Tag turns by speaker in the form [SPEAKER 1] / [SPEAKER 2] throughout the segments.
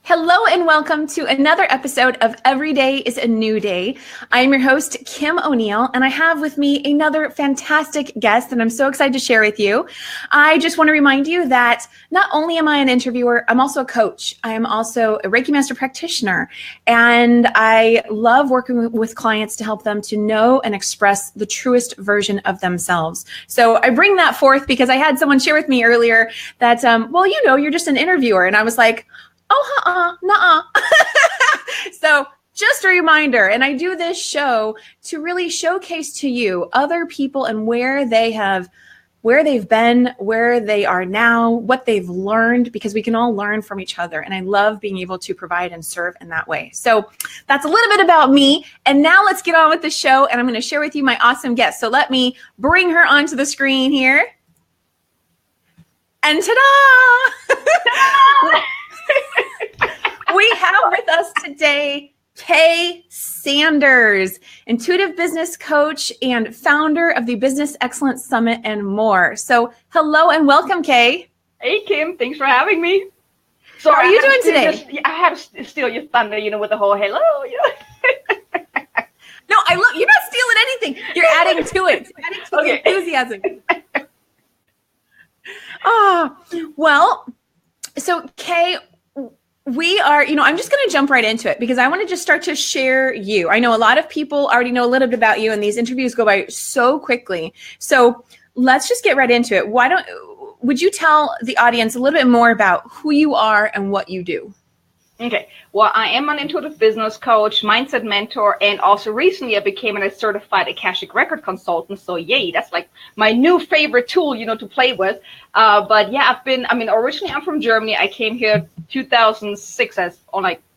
[SPEAKER 1] Hello and welcome to another episode of Every Day is a New Day. I'm your host, Kim O'Neill, and I have with me another fantastic guest that I'm so excited to share with you. I just want to remind you that not only am I an interviewer, I'm also a coach. I am also a Reiki Master practitioner, and I love working with clients to help them to know and express the truest version of themselves. So I bring that forth because I had someone share with me earlier that, you're just an interviewer. And I was like, nuh-uh. So just a reminder, and I do this show to really showcase to you other people and where they've been, where they are now, what they've learned, because we can all learn from each other. And I love being able to provide and serve in that way. So that's a little bit about me. And now let's get on with the show. And I'm going to share with you my awesome guest. So let me bring her onto the screen here. And ta-da! We have with us today Kay Sanders, intuitive business coach and founder of the Business Excellence Summit and more. So hello and welcome, Kay.
[SPEAKER 2] Hey, Kim. Thanks for having me.
[SPEAKER 1] So how are you doing today?
[SPEAKER 2] I had to steal your thunder, with the whole hello.
[SPEAKER 1] No, you're not stealing anything. You're adding to it. Adding to the enthusiasm. So Kay, we are, I'm just going to jump right into it because I want to just start to share you. I know a lot of people already know a little bit about you, and these interviews go by so quickly. So let's just get right into it. Would you tell the audience a little bit more about who you are and what you do?
[SPEAKER 2] Okay. Well, I am an intuitive business coach, mindset mentor, and also recently I became a certified Akashic record consultant. So yay, that's like my new favorite tool, to play with. But yeah, originally I'm from Germany. I came here 2006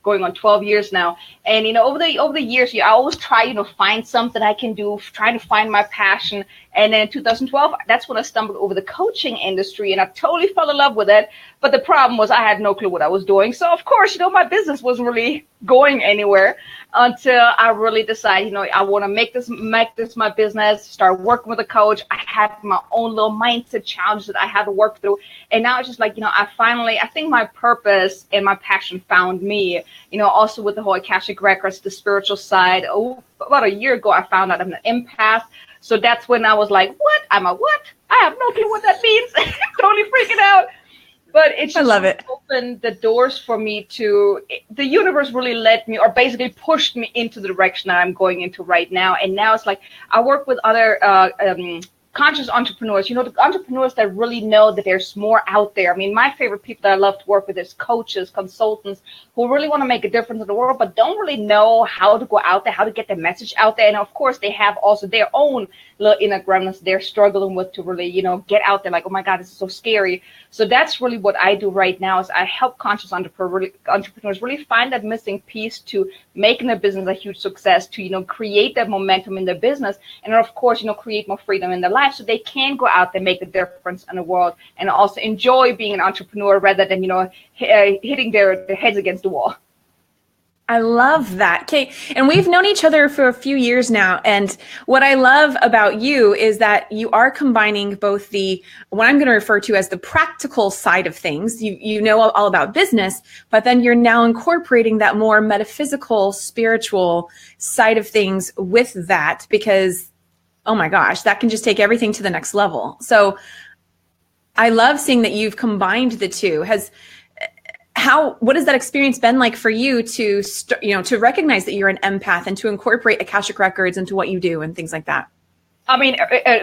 [SPEAKER 2] going on 12 years now. And, over the years, I always try, find something I can do, try to find my passion. And then in 2012, that's when I stumbled over the coaching industry and I totally fell in love with it. But the problem was I had no clue what I was doing. So of course, my business wasn't really going anywhere until I really decided, I want to make this my business, start working with a coach. I had my own little mindset challenge that I had to work through. And now it's just like, I think my purpose and my passion found me, also with the whole Akashic records, the spiritual side. About a year ago, I found out I'm an empath. So that's when I was like, what? I'm a what? I have no clue what that means. Totally freaking out. But it's just opened the doors for me the universe really led me or basically pushed me into the direction that I'm going into right now. And now it's like I work with other conscious entrepreneurs, the entrepreneurs that really know that there's more out there. My favorite people that I love to work with is coaches, consultants who really want to make a difference in the world, but don't really know how to go out there, how to get their message out there. And of course, they have also their own little inner gremlins they're struggling with to really, get out there like, oh my God, this is so scary. So that's really what I do right now is I help conscious entrepreneurs really find that missing piece to making their business a huge success, to, create that momentum in their business. And of course, create more freedom in their life so they can go out there, make a difference in the world and also enjoy being an entrepreneur rather than, hitting their heads against the wall.
[SPEAKER 1] I love that, Kate. And we've known each other for a few years now. And what I love about you is that you are combining both what I'm going to refer to as the practical side of things. You know all about business, but then you're now incorporating that more metaphysical, spiritual side of things with that because, oh my gosh, that can just take everything to the next level. So I love seeing that you've combined the two. What has that experience been like for you to recognize that you're an empath and to incorporate Akashic records into what you do and things like that?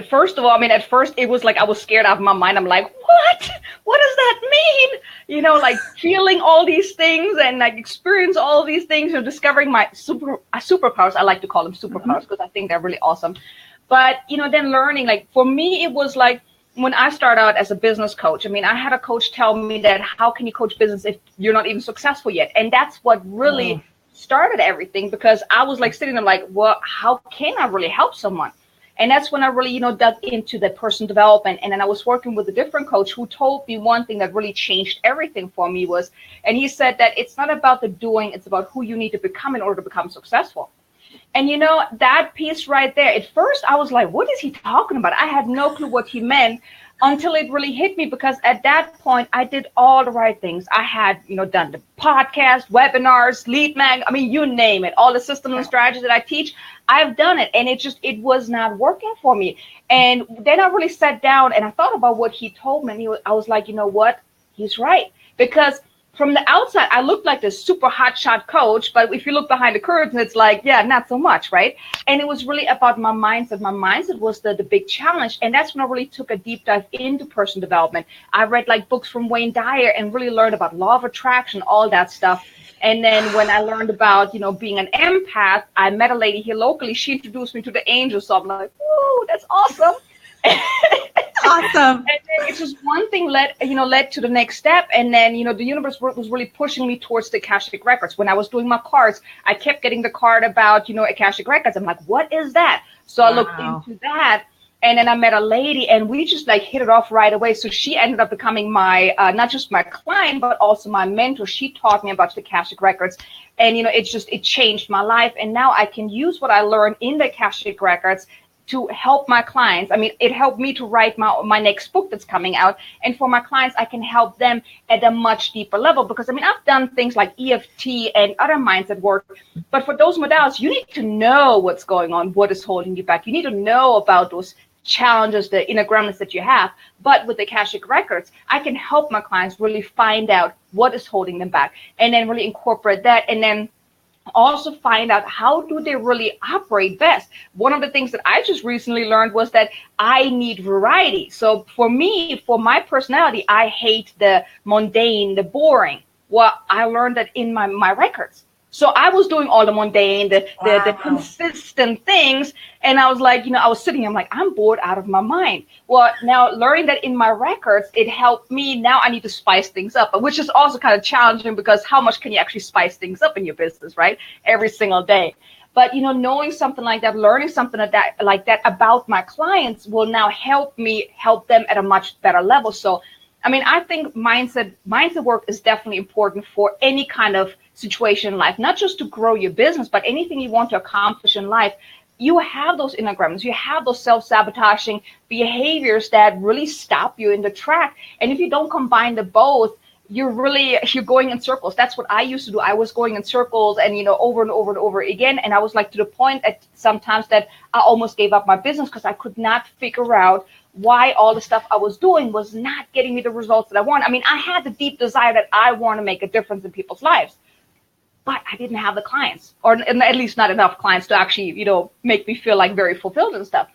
[SPEAKER 2] First of all, at first it was like I was scared out of my mind. I'm like, what? What does that mean? Like feeling all these things and like experience all these things, discovering my superpowers. I like to call them superpowers because I think they're really awesome. But, then learning, like for me, it was like, when I started out as a business coach, I had a coach tell me that how can you coach business if you're not even successful yet? And that's what really started everything because I was like sitting there like, well, how can I really help someone? And that's when I really, dug into the personal development. And then I was working with a different coach who told me one thing that really changed everything for me and he said that it's not about the doing, it's about who you need to become in order to become successful. And that piece right there, at first I was like, what is he talking about? I had no clue what he meant. until it really hit me, because at that point I did all the right things. I had, done the podcast, webinars, lead mag, I mean, you name it, all the systems and strategies that I teach, I've done it. And it was not working for me. And then I really sat down and I thought about what he told me. And I was like, you know what? He's right. Because from the outside, I looked like this super hotshot coach, but if you look behind the curtain, it's like, yeah, not so much, right? And it was really about my mindset. My mindset was the big challenge. And that's when I really took a deep dive into personal development. I read like books from Wayne Dyer and really learned about law of attraction, all that stuff. And then when I learned about, being an empath, I met a lady here locally. She introduced me to the angels. So I'm like, oh, that's awesome.
[SPEAKER 1] Awesome.
[SPEAKER 2] And then it's just one thing led to the next step. And then, the universe was really pushing me towards the Akashic records. When I was doing my cards, I kept getting the card about, Akashic records. I'm like, what is that? So I looked into that. And then I met a lady and we just like hit it off right away. So she ended up becoming my, not just my client, but also my mentor. She taught me about the Akashic records. And, it changed my life. And now I can use what I learned in the Akashic records to help my clients. I mean, it helped me to write my next book that's coming out. And for my clients, I can help them at a much deeper level, because I've done things like EFT and other mindset work. But for those modalities, you need to know what's going on, what is holding you back. You need to know about those challenges, the inner gremlins that you have. But with the Akashic records, I can help my clients really find out what is holding them back and then really incorporate that, and then also find out how do they really operate best. One of the things that I just recently learned was that I need variety. So for me, for my personality, I hate the mundane, the boring. Well, I learned that in my records. So I was doing all the mundane, the consistent things. And I was like, I was sitting here, I'm like, I'm bored out of my mind. Well, now learning that in my records, it helped me. Now I need to spice things up, which is also kind of challenging, because how much can you actually spice things up in your business, right? Every single day. But, knowing something like that, learning something like that about my clients will now help me help them at a much better level. So, I think mindset work is definitely important for any kind of situation in life, not just to grow your business, but anything you want to accomplish in life. You have those inner gremlins, you have those self-sabotaging behaviors that really stop you in the track. And if you don't combine the both, you're going in circles. That's what I used to do. I was going in circles and, over and over and over again. And I was like to the point at sometimes that I almost gave up my business, because I could not figure out why all the stuff I was doing was not getting me the results that I want. I had the deep desire that I want to make a difference in people's lives, but I didn't have the clients, or at least not enough clients to actually, make me feel like very fulfilled and stuff.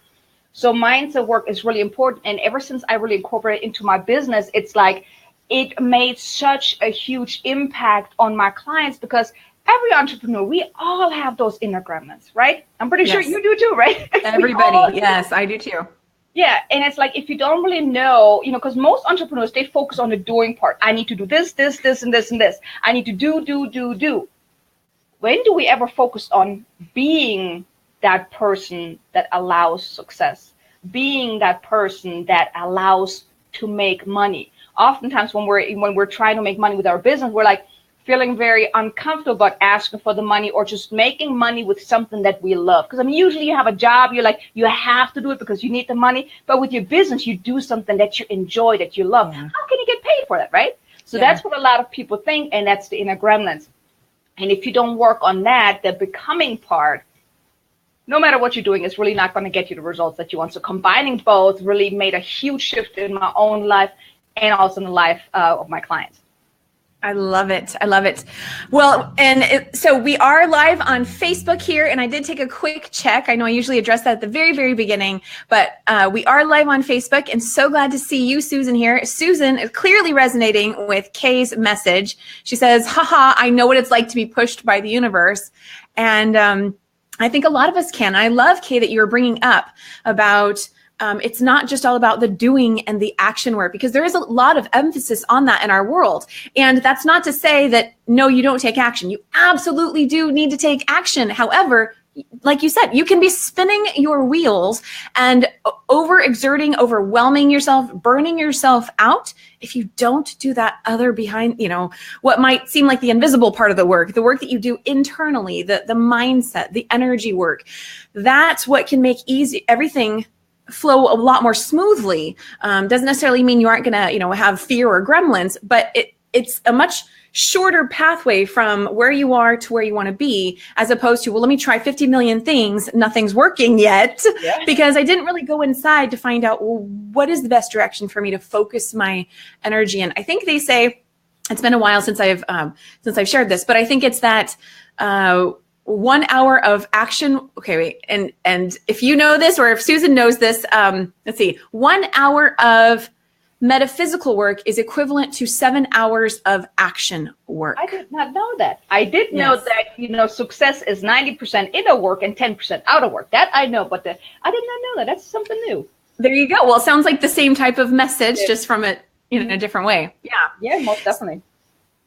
[SPEAKER 2] So mindset work is really important. And ever since I really incorporated it into my business, it's like it made such a huge impact on my clients, because every entrepreneur, we all have those inner gremlins, right? I'm pretty sure you do too, right?
[SPEAKER 1] Everybody. Yes, I do too.
[SPEAKER 2] Yeah. And it's like, if you don't really know, because most entrepreneurs, they focus on the doing part. I need to do this, this, this, and this, and this. I need to do. When do we ever focus on being that person that allows success, being that person that allows to make money? Oftentimes when we're trying to make money with our business, we're like feeling very uncomfortable about asking for the money, or just making money with something that we love. Because usually you have a job, you're like, you have to do it because you need the money. But with your business, you do something that you enjoy, that you love. Yeah. How can you get paid for that, right? So that's what a lot of people think, and that's the inner gremlins. And if you don't work on that, the becoming part, no matter what you're doing, is really not going to get you the results that you want. So combining both really made a huge shift in my own life and also in the life of my clients.
[SPEAKER 1] I love it. I love it. Well, so we are live on Facebook here, and I did take a quick check. I know I usually address that at the very, very beginning, but we are live on Facebook, and so glad to see you, Susan, here. Susan is clearly resonating with Kay's message. She says, haha, I know what it's like to be pushed by the universe. And I think a lot of us can. I love, Kay, that you were bringing up about it's not just all about the doing and the action work, because there is a lot of emphasis on that in our world. And that's not to say that, no, you don't take action. You absolutely do need to take action. However, like you said, you can be spinning your wheels and overexerting, overwhelming yourself, burning yourself out if you don't do that other behind, what might seem like the invisible part of the work that you do internally, the mindset, the energy work. That's what can make everything flow a lot more smoothly. Doesn't necessarily mean you aren't going to, have fear or gremlins, but it's a much shorter pathway from where you are to where you want to be, as opposed to, well, let me try 50 million things. Nothing's working yet because I didn't really go inside to find out, well, what is the best direction for me to focus my energy in? I think they say, it's been a while since I've shared this, but I think it's that 1 hour of action. Okay, wait. And if you know this, or if Susan knows this, let's see, 1 hour of metaphysical work is equivalent to 7 hours of action work.
[SPEAKER 2] I did not know that. I did know that, success is 90% inner work and 10% outer work. That I know, but I did not know that. That's something new.
[SPEAKER 1] There you go. Well, it sounds like the same type of message, just from it in a different way. Yeah.
[SPEAKER 2] Yeah, most definitely.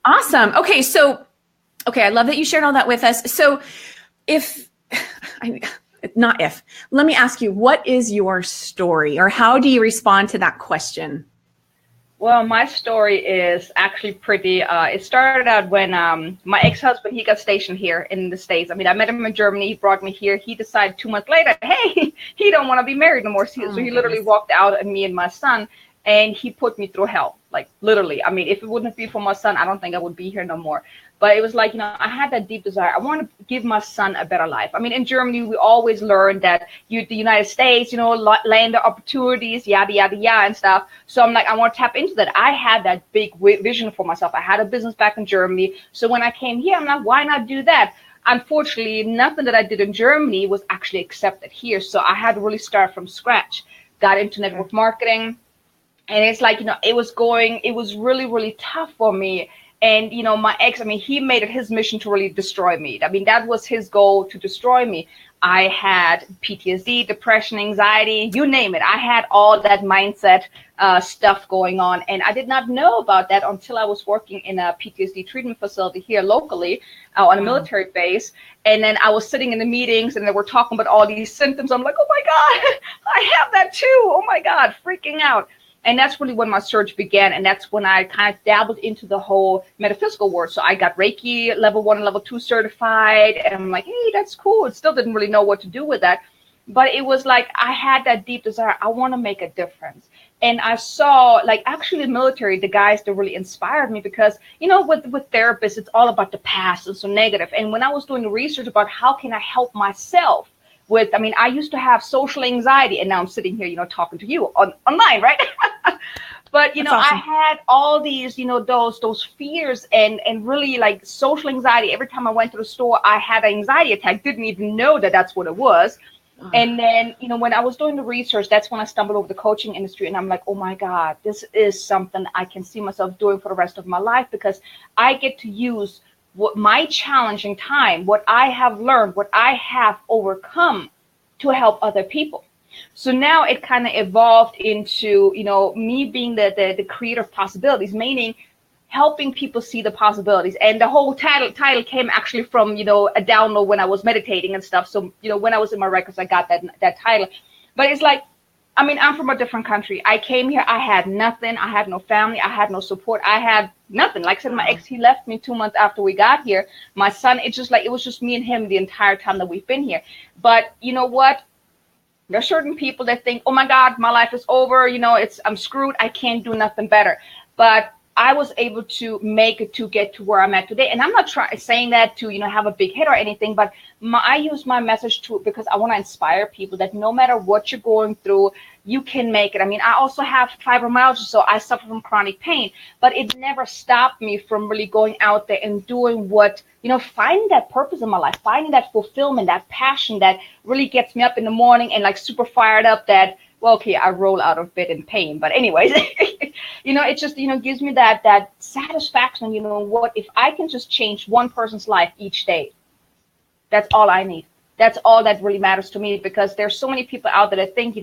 [SPEAKER 1] Awesome. Okay. I love that you shared all that with us. So let me ask you, what is your story, or how do you respond to that question?
[SPEAKER 2] Well, my story is actually pretty, it started out when my ex-husband, he got stationed here in the States. I mean, I met him in Germany. He brought me here. He decided 2 months later, hey, he don't want to be married no more. So he literally walked out on me and my son, and he put me through hell, like literally. I mean, if it wouldn't be for my son, I don't think I would be here no more. But it was like, I had that deep desire. I want to give my son a better life. I mean, in Germany, we always learned that the United States, land of opportunities, yada, yada, yada, and stuff. So I'm like, I want to tap into that. I had that big vision for myself. I had a business back in Germany. So when I came here, I'm like, why not do that? Unfortunately, nothing that I did in Germany was actually accepted here. So I had to really start from scratch. Got into network marketing. And it's like, it was really, really tough for me. And, my ex, I mean, he made it his mission to really destroy me. I mean, that was his goal, to destroy me. I had PTSD, depression, anxiety, you name it. I had all that mindset stuff going on. And I did not know about that until I was working in a PTSD treatment facility here locally on a military base. And then I was sitting in the meetings and they were talking about all these symptoms. I'm like, oh my God, I have that too. Oh my God, freaking out. And that's really when my search began. And that's when I kind of dabbled into the whole metaphysical world. So I got Reiki level 1 and level 2 certified. And I'm like, hey, that's cool. It still didn't really know what to do with that. But it was like, I had that deep desire. I want to make a difference. And I saw, like, actually the military, the guys that really inspired me, because, with therapists, it's all about the past and so negative. And when I was doing the research about how can I help myself, I used to have social anxiety, and now I'm sitting here, talking to you online, right? But, awesome. I had all these, those fears and really like social anxiety. Every time I went to the store, I had an anxiety attack. Didn't even know that that's what it was. And then, when I was doing the research, that's when I stumbled over the coaching industry. And I'm like, oh, my God, this is something I can see myself doing for the rest of my life, because I get to use what my challenging time, what I have learned, what I have overcome to help other people. So now it kind of evolved into, me being the creator of possibilities, meaning helping people see the possibilities. And the whole title came actually from, a download when I was meditating and stuff. So, when I was in my records, I got that title. But it's like, I'm from a different country. I came here. I had nothing. I had no family. I had no support. I had nothing. Like I said, my ex, he left me 2 months after we got here. My son, it was just me and him the entire time that we've been here. But you know what? There are certain people that think, oh my God, my life is over. I'm screwed. I can't do nothing better. But I was able to make it to get to where I'm at today. And I'm not saying that to, have a big hit or anything, but I use my message because I want to inspire people that no matter what you're going through, you can make it. I also have fibromyalgia, so I suffer from chronic pain, but it never stopped me from really going out there and doing finding that purpose in my life, finding that fulfillment, that passion that really gets me up in the morning and like super fired up that, well, okay, I roll out of bed in pain. But anyways, it just, gives me that satisfaction. What if I can just change one person's life each day? That's all I need. That's all that really matters to me, because there's so many people out there that think,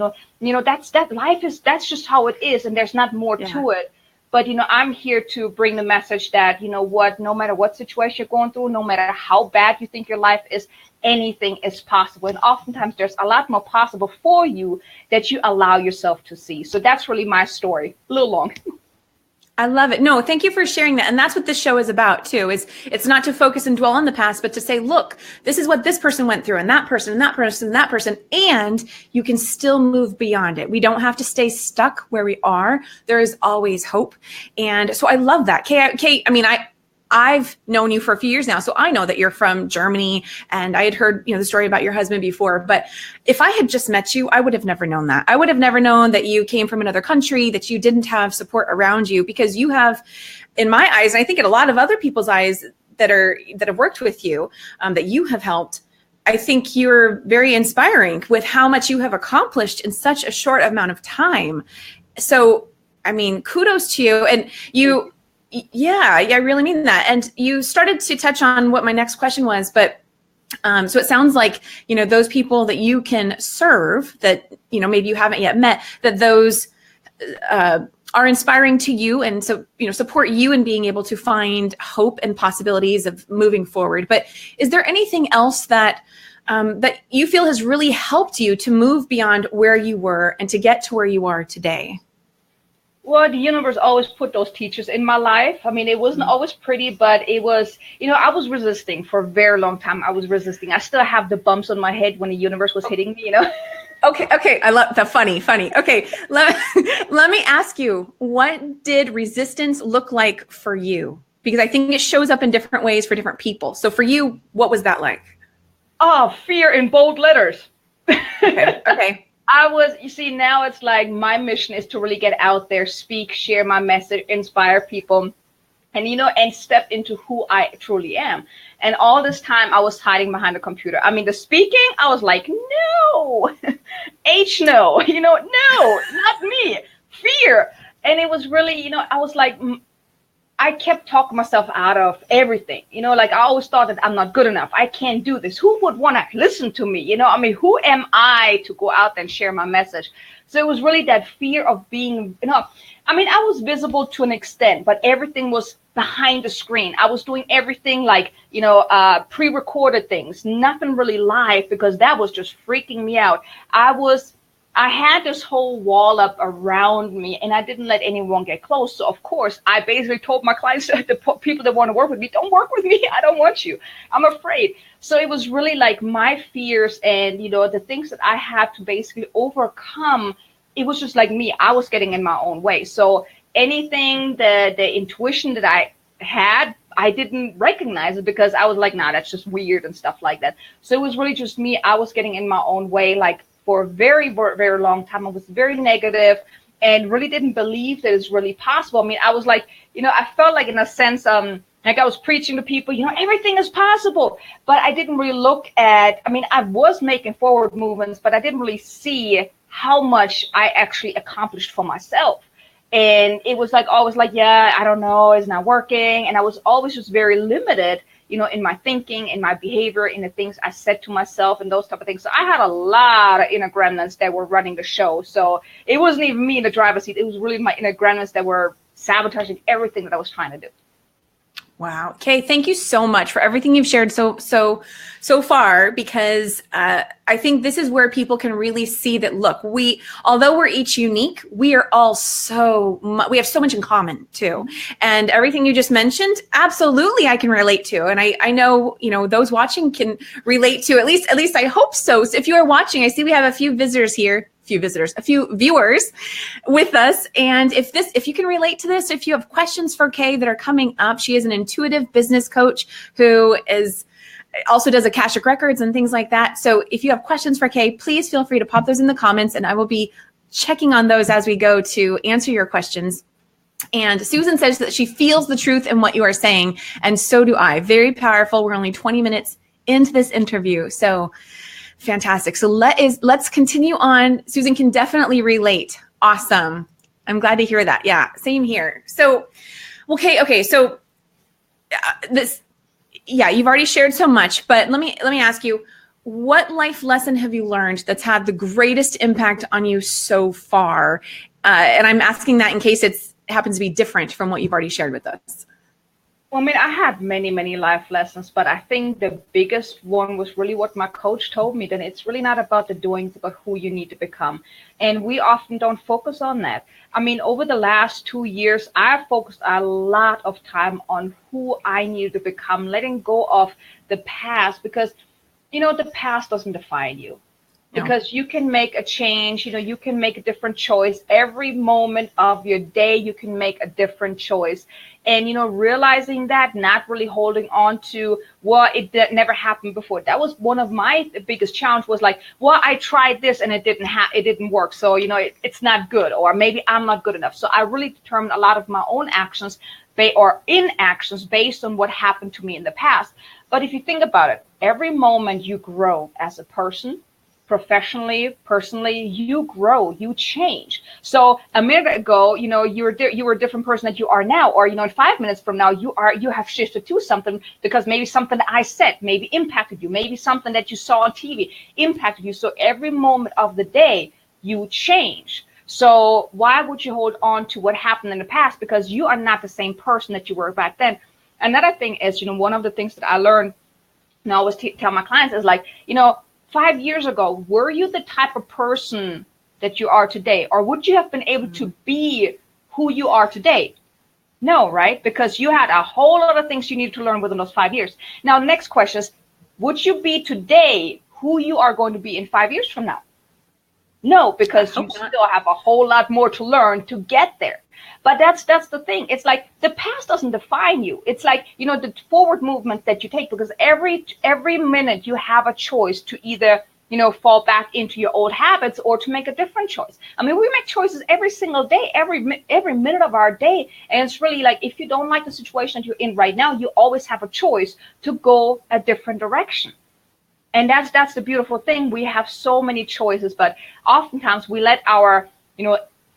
[SPEAKER 2] that's just how it is. And there's not more to it. But, I'm here to bring the message that, no matter what situation you're going through, no matter how bad you think your life is, anything is possible. And oftentimes there's a lot more possible for you that you allow yourself to see. So that's really my story. A little long.
[SPEAKER 1] I love it. No, thank you for sharing that. And that's what this show is about too, is it's not to focus and dwell on the past, but to say, look, this is what this person went through, and that person, and that person, and that person, and you can still move beyond it. We don't have to stay stuck where we are. There is always hope. And so I love that. Kay, I mean, I've known you for a few years now, so I know that you're from Germany, and I had heard, the story about your husband before, but if I had just met you, I would have never known that. I would have never known that you came from another country, that you didn't have support around you, because you have, in my eyes, and I think in a lot of other people's eyes that have worked with you, that you have helped, I think you're very inspiring with how much you have accomplished in such a short amount of time. So, I mean, kudos to you. And yeah, I really mean that. And you started to touch on what my next question was, but so it sounds like, those people that you can serve that, maybe you haven't yet met, that those are inspiring to you, and so, support you in being able to find hope and possibilities of moving forward. But is there anything else that you feel has really helped you to move beyond where you were and to get to where you are today?
[SPEAKER 2] Well, the universe always put those teachers in my life. I mean, it wasn't always pretty, but it was, I was resisting for a very long time. I was resisting. I still have the bumps on my head when the universe was hitting me,
[SPEAKER 1] Okay. I love that. Funny. Okay. Let me ask you, what did resistance look like for you? Because I think it shows up in different ways for different people. So for you, what was that like?
[SPEAKER 2] Oh, fear in bold letters.
[SPEAKER 1] Okay.
[SPEAKER 2] Now it's like my mission is to really get out there, speak, share my message, inspire people, and, and step into who I truly am. And all this time I was hiding behind the computer. I mean, the speaking, I was like, no, no, not me, fear. And it was really, I was like, I kept talking myself out of everything, like I always thought that I'm not good enough. I can't do this. Who would want to listen to me? Who am I to go out and share my message? So it was really that fear of being, I was visible to an extent, but everything was behind the screen. I was doing everything like, pre-recorded things, nothing really live, because that was just freaking me out. I had this whole wall up around me, and I didn't let anyone get close. So, of course, I basically told my clients, the people that want to work with me, don't work with me. I don't want you. I'm afraid. So it was really like my fears and, the things that I had to basically overcome. It was just like me. I was getting in my own way. So anything, the intuition that I had, I didn't recognize it because I was like, nah, that's just weird and stuff like that. So it was really just me. I was getting in my own way, like, for a very, very long time. I was very negative and really didn't believe that it's really possible. I mean, I was like, I felt like in a sense, like I was preaching to people, everything is possible. But I didn't really look at, I was making forward movements, but I didn't really see how much I actually accomplished for myself. And it was like always like, yeah, I don't know, it's not working. And I was always just very limited, in my thinking, in my behavior, in the things I said to myself and those type of things. So I had a lot of inner gremlins that were running the show. So it wasn't even me in the driver's seat. It was really my inner gremlins that were sabotaging everything that I was trying to do.
[SPEAKER 1] Wow. Kay, thank you so much for everything you've shared so far, because I think this is where people can really see that, look, although we're each unique, we are all we have so much in common too. And everything you just mentioned, absolutely I can relate to. And I know, those watching can relate to, at least I hope so. So if you are watching, I see we have a few viewers with us. And if you can relate to this, if you have questions for Kay that are coming up, she is an intuitive business coach who also does Akashic records and things like that. So if you have questions for Kay, please feel free to pop those in the comments, and I will be checking on those as we go to answer your questions. And Susan says that she feels the truth in what you are saying, and so do I. Very powerful. We're only 20 minutes into this interview, so fantastic. So let's continue on. Susan can definitely relate. Awesome. I'm glad to hear that. Yeah, same here. So, okay. So you've already shared so much, but let me ask you, what life lesson have you learned that's had the greatest impact on you so far? And I'm asking that in case it happens to be different from what you've already shared with us.
[SPEAKER 2] Well, I mean, I had many, many life lessons, but I think the biggest one was really what my coach told me, that it's really not about the doing, it's about who you need to become. And we often don't focus on that. I mean, over the last 2 years, I've focused a lot of time on who I needed to become, letting go of the past, because, the past doesn't define you.
[SPEAKER 1] No.
[SPEAKER 2] Because you can make a change, you can make a different choice. Every moment of your day, you can make a different choice. And, realizing that, not really holding on to, well, that never happened before. That was one of my biggest challenge, was like, well, I tried this and it didn't work. So, it's not good, or maybe I'm not good enough. So I really determined a lot of my own actions or inactions based on what happened to me in the past. But if you think about it, every moment you grow as a person, professionally, personally, you grow, you change. So a minute ago, you were a different person that you are now, or, in 5 minutes from now, you have shifted to something, because maybe something that I said maybe impacted you, maybe something that you saw on TV impacted you. So every moment of the day, you change. So why would you hold on to what happened in the past? Because you are not the same person that you were back then. Another thing is, one of the things that I learned, and I always tell my clients, is like, 5 years ago, were you the type of person that you are today? Or would you have been able to be who you are today? No, right? Because you had a whole lot of things you needed to learn within those 5 years. Now, the next question is, would you be today who you are going to be in 5 years from now? No, because you still have a whole lot more to learn to get there. But that's the thing. It's like the past doesn't define you. It's like, the forward movement that you take, because every minute you have a choice to either, fall back into your old habits or to make a different choice. I mean, we make choices every single day, every minute of our day. And it's really like, if you don't like the situation that you're in right now, you always have a choice to go a different direction. And that's the beautiful thing. We have so many choices, but oftentimes we let our,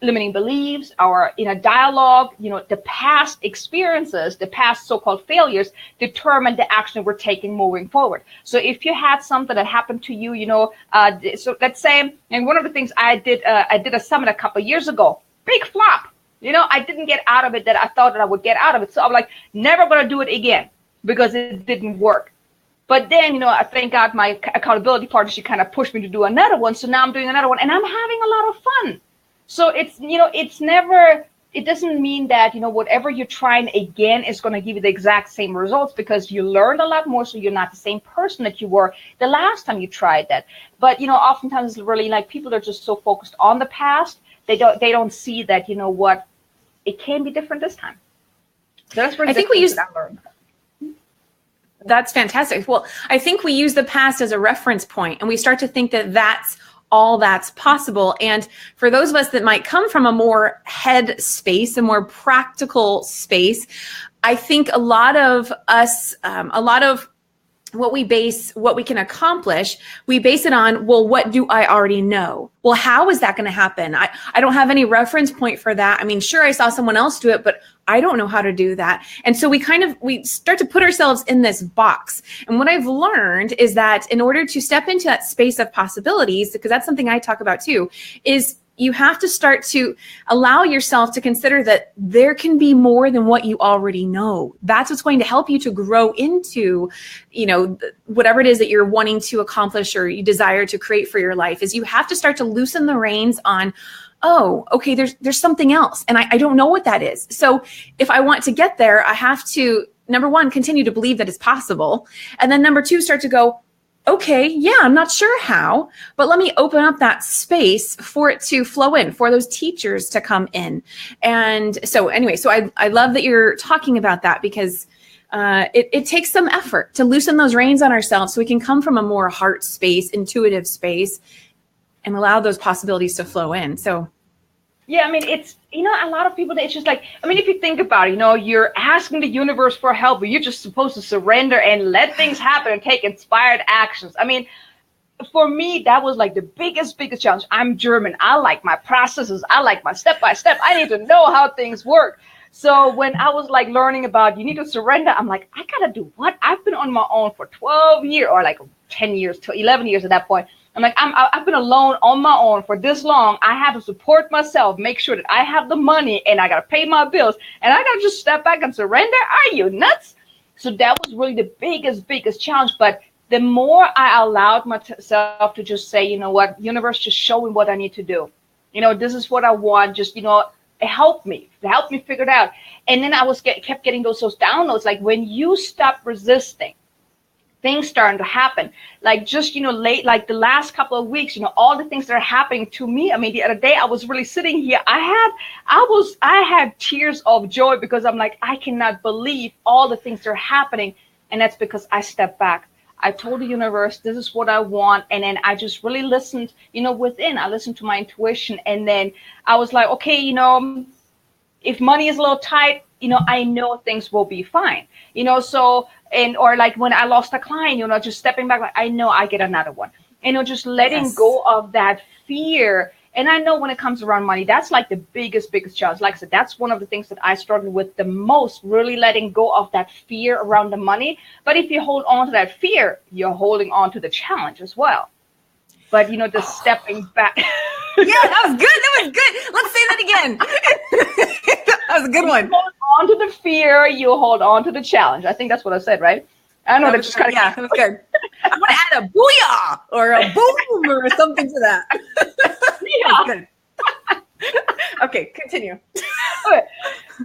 [SPEAKER 2] limiting beliefs, our inner dialogue, the past experiences, the past so-called failures determine the action we're taking moving forward. So if you had something that happened to you, so let's say, and one of the things I did a summit a couple of years ago, big flop. I didn't get out of it that I thought that I would get out of it. So I'm like, never going to do it again, because it didn't work. But then, I thank God my accountability partner, she kind of pushed me to do another one. So now I'm doing another one, and I'm having a lot of fun. So it's, it doesn't mean that, whatever you're trying again is going to give you the exact same results, because you learned a lot more. So you're not the same person that you were the last time you tried that. But, oftentimes it's really like people are just so focused on the past. They don't see that, what, it can be different this time. So that's really, I think we use that learned.
[SPEAKER 1] That's fantastic. Well, I think we use the past as a reference point, and we start to think that that's all that's possible. And for those of us that might come from a more head space, a more practical space, I think a lot of us, what we can accomplish, we base it on, well, what do I already know? Well, how is that going to happen? I don't have any reference point for that. I mean, sure, I saw someone else do it, but I don't know how to do that. And so we start to put ourselves in this box. And what I've learned is that in order to step into that space of possibilities, because that's something I talk about too, is you have to start to allow yourself to consider that there can be more than what you already know. That's what's going to help you to grow into, whatever it is that you're wanting to accomplish or you desire to create for your life. Is you have to start to loosen the reins on, oh, okay, there's something else, and I don't know what that is. So if I want to get there, I have to, number one, continue to believe that it's possible. And then number two, start to go, okay, yeah, I'm not sure how, but let me open up that space for it to flow in, for those teachers to come in. And so anyway, so I love that you're talking about that, because it takes some effort to loosen those reins on ourselves so we can come from a more heart space, intuitive space, and allow those possibilities to flow in. So
[SPEAKER 2] yeah, I mean, it's, a lot of people, it's just like, I mean, if you think about it, you're asking the universe for help, but you're just supposed to surrender and let things happen and take inspired actions. I mean, for me, that was like the biggest challenge. I'm German. I like my processes. I like my step by step. I need to know how things work. So when I was like learning about you need to surrender, I'm like, I gotta do what? I've been on my own for 12 years or like 10 years to 11 years at that point. I'm like, I've been alone on my own for this long. I have to support myself, make sure that I have the money, and I got to pay my bills. And I got to just step back and surrender. Are you nuts? So that was really the biggest challenge. But the more I allowed myself to just say, you know what, universe, just show me what I need to do. You know, this is what I want. Just, you know, help me figure it out. And then I kept getting those downloads. Like when you stop resisting, things starting to happen. Like just, you know, like the last couple of weeks, you know, all the things that are happening to me. I mean, the other day I was really sitting here. I had tears of joy because I'm like, I cannot believe all the things that are happening. And that's because I stepped back. I told the universe, this is what I want. And then I just really listened, you know, I listened to my intuition. And then I was like, okay, you know, if money is a little tight, you know, I know things will be fine, you know, so, or like when I lost a client, you know, just stepping back, like, I know I get another one, you know, just letting go of that fear. And I know when it comes around money, that's like the biggest challenge. Like I said, that's one of the things that I struggle with the most, really letting go of that fear around the money. But if you hold on to that fear, you're holding on to the challenge as well. But, you know, just stepping back.
[SPEAKER 1] Yeah, that was good. Let's say that again. That was a good one.
[SPEAKER 2] You hold on to the fear, you hold on to the challenge. I think that's what I said, right? I know that just kind of.
[SPEAKER 1] Yeah, that was good. I'm going to add a booyah or a boom or something to that. Yeah. Good. Okay, continue.
[SPEAKER 2] Okay.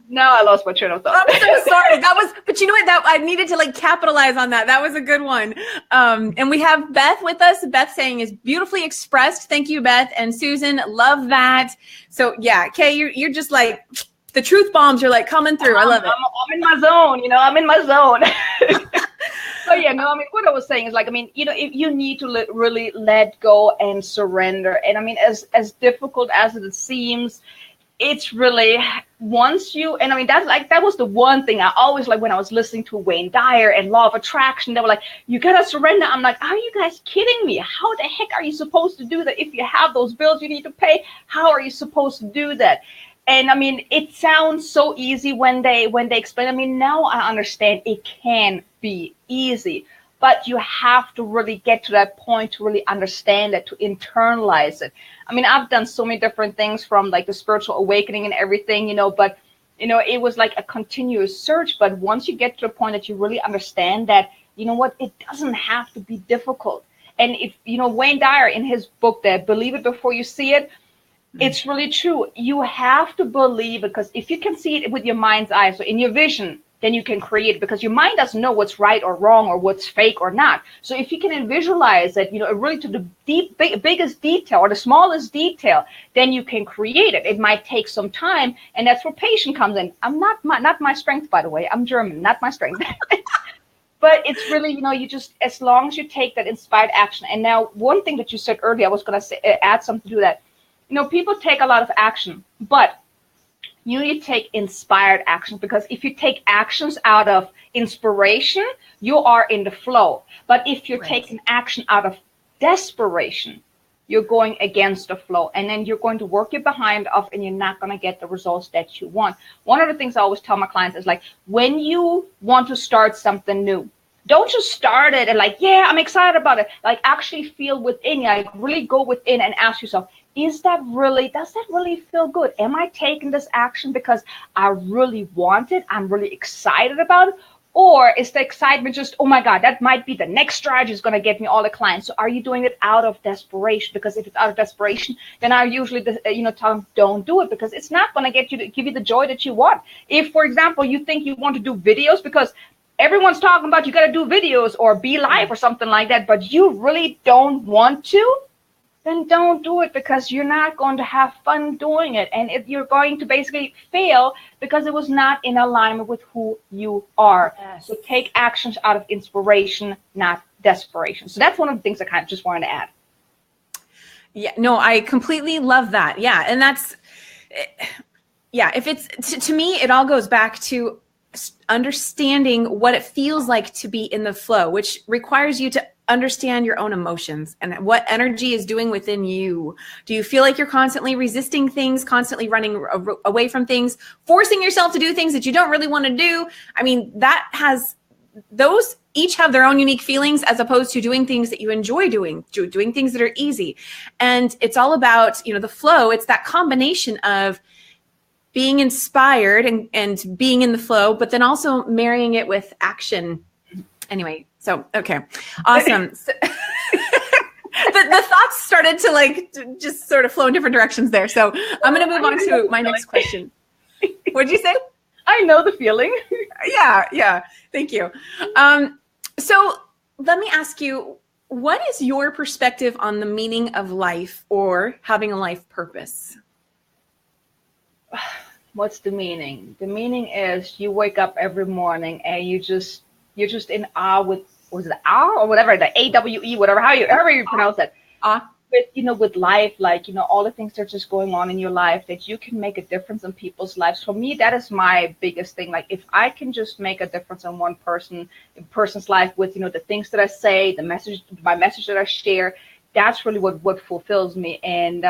[SPEAKER 2] Now I lost my train of thought.
[SPEAKER 1] I'm so sorry. But you know what? That I needed to like capitalize on that. That was a good one. And we have Beth with us. Beth saying is beautifully expressed. Thank you, Beth. And Susan, love that. So yeah, Kay, you're just like the truth bombs are like coming through. I love it.
[SPEAKER 2] I'm in my zone. You know, I'm in my zone. So yeah, no, I mean, what I was saying is like, I mean, you know, if you need to really let go and surrender. And I mean, as difficult as it seems, it's really once you, and I mean, that was the one thing I always like when I was listening to Wayne Dyer and Law of Attraction, they were like, you got to surrender. I'm like, are you guys kidding me? How the heck are you supposed to do that? If you have those bills you need to pay, how are you supposed to do that? And I mean, it sounds so easy when they explain. I mean, now I understand it can be easy, but you have to really get to that point to really understand it, to internalize it. I mean, I've done so many different things from like the spiritual awakening and everything, you know, but, you know, it was like a continuous search. But once you get to the point that you really understand that, you know what, it doesn't have to be difficult. And if, you know, Wayne Dyer in his book, that Believe It Before You See It, it's really true. You have to believe, because if you can see it with your mind's eye, so in your vision, then you can create it, because your mind doesn't know what's right or wrong or what's fake or not. So if you can visualize it, you know, really to the biggest detail or the smallest detail, then you can create it. It might take some time, and that's where patience comes in. not my strength, by the way. I'm German, not my strength. But it's really, you know, you just, as long as you take that inspired action. And now one thing that you said earlier, I was going to add something to that. You know, people take a lot of action, but you need to take inspired action, because if you take actions out of inspiration, you are in the flow. But if you're taking action out of desperation, you're going against the flow, and then you're going to work your behind off, and you're not going to get the results that you want. One of the things I always tell my clients is like, when you want to start something new, don't just start it and like, yeah, I'm excited about it. Like actually feel within, like really go within and ask yourself, does that really feel good? Am I taking this action because I really want it? I'm really excited about it. Or is the excitement just, oh my God, that might be the next strategy is going to get me all the clients. So are you doing it out of desperation? Because if it's out of desperation, then I usually, tell them don't do it, because it's not going to give you the joy that you want. If, for example, you think you want to do videos because everyone's talking about you got to do videos or be live or something like that, but you really don't want to, then don't do it, because you're not going to have fun doing it. And if you're going to basically fail because it was not in alignment with who you are. Yes. So take actions out of inspiration, not desperation. So that's one of the things I kind of just wanted to add.
[SPEAKER 1] Yeah, no, I completely love that. Yeah. And that's, yeah, if it's, to me, it all goes back to understanding what it feels like to be in the flow, which requires you to understand your own emotions and what energy is doing within you. Do you feel like you're constantly resisting things, constantly running away from things, forcing yourself to do things that you don't really want to do? I mean, that has those each have their own unique feelings, as opposed to doing things that you enjoy doing things that are easy. And it's all about, the flow. It's that combination of being inspired and being in the flow, but then also marrying it with action. Anyway, so, okay. Awesome. So, the thoughts started to just sort of flow in different directions there. So I'm going to move on to my next question. What'd you say?
[SPEAKER 2] I know the feeling.
[SPEAKER 1] Yeah. Thank you. So let me ask you, what is your perspective on the meaning of life or having a life purpose?
[SPEAKER 2] What's the meaning? The meaning is you wake up every morning and you're just in awe with, was it awe or whatever, the AWE, whatever, however you pronounce it. With life, all the things that are just going on in your life, that you can make a difference in people's lives. For me, that is my biggest thing. Like, if I can just make a difference in one person's life with, the things that I say, my message that I share, that's really what fulfills me. And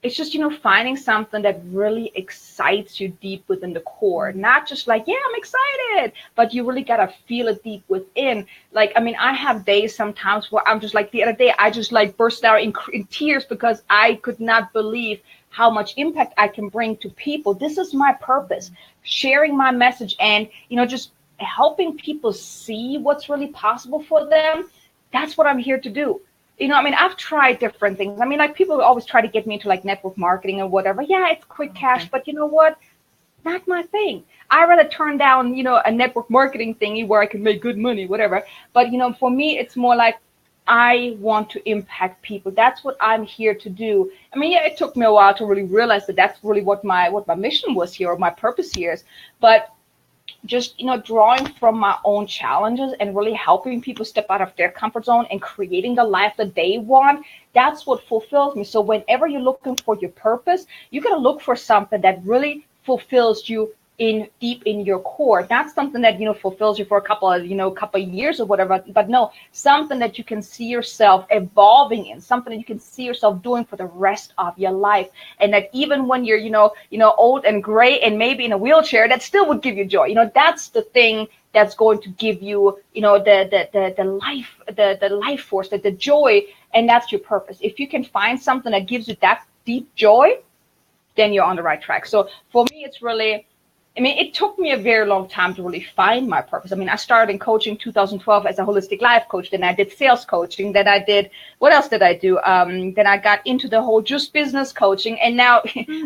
[SPEAKER 2] it's just, finding something that really excites you deep within the core, not just like, yeah, I'm excited, but you really got to feel it deep within. I have days sometimes where I'm just like, the other day, I just burst out in tears because I could not believe how much impact I can bring to people. This is my purpose, sharing my message and, just helping people see what's really possible for them. That's what I'm here to do. I've tried different things. People always try to get me into network marketing or whatever. Yeah, it's quick cash, but you know what? Not my thing. I rather turn down, a network marketing thingy where I can make good money, whatever. But, for me, it's more like I want to impact people. That's what I'm here to do. It took me a while to really realize that that's really what my mission was here, or my purpose here is. But just, drawing from my own challenges and really helping people step out of their comfort zone and creating the life that they want, that's what fulfills me. So whenever you're looking for your purpose, you got to look for something that really fulfills you deep in your core. Not something that, fulfills you for a couple of years or whatever, but no, something that you can see yourself evolving in, something that you can see yourself doing for the rest of your life. And that even when you're, old and gray and maybe in a wheelchair, that still would give you joy. That's the thing that's going to give you, the life force, the joy, and that's your purpose. If you can find something that gives you that deep joy, then you're on the right track. So for me, it's really, it took me a very long time to really find my purpose. I started in coaching 2012 as a holistic life coach. Then I did sales coaching. Then I did, what else did I do? Then I got into the whole just business coaching. And now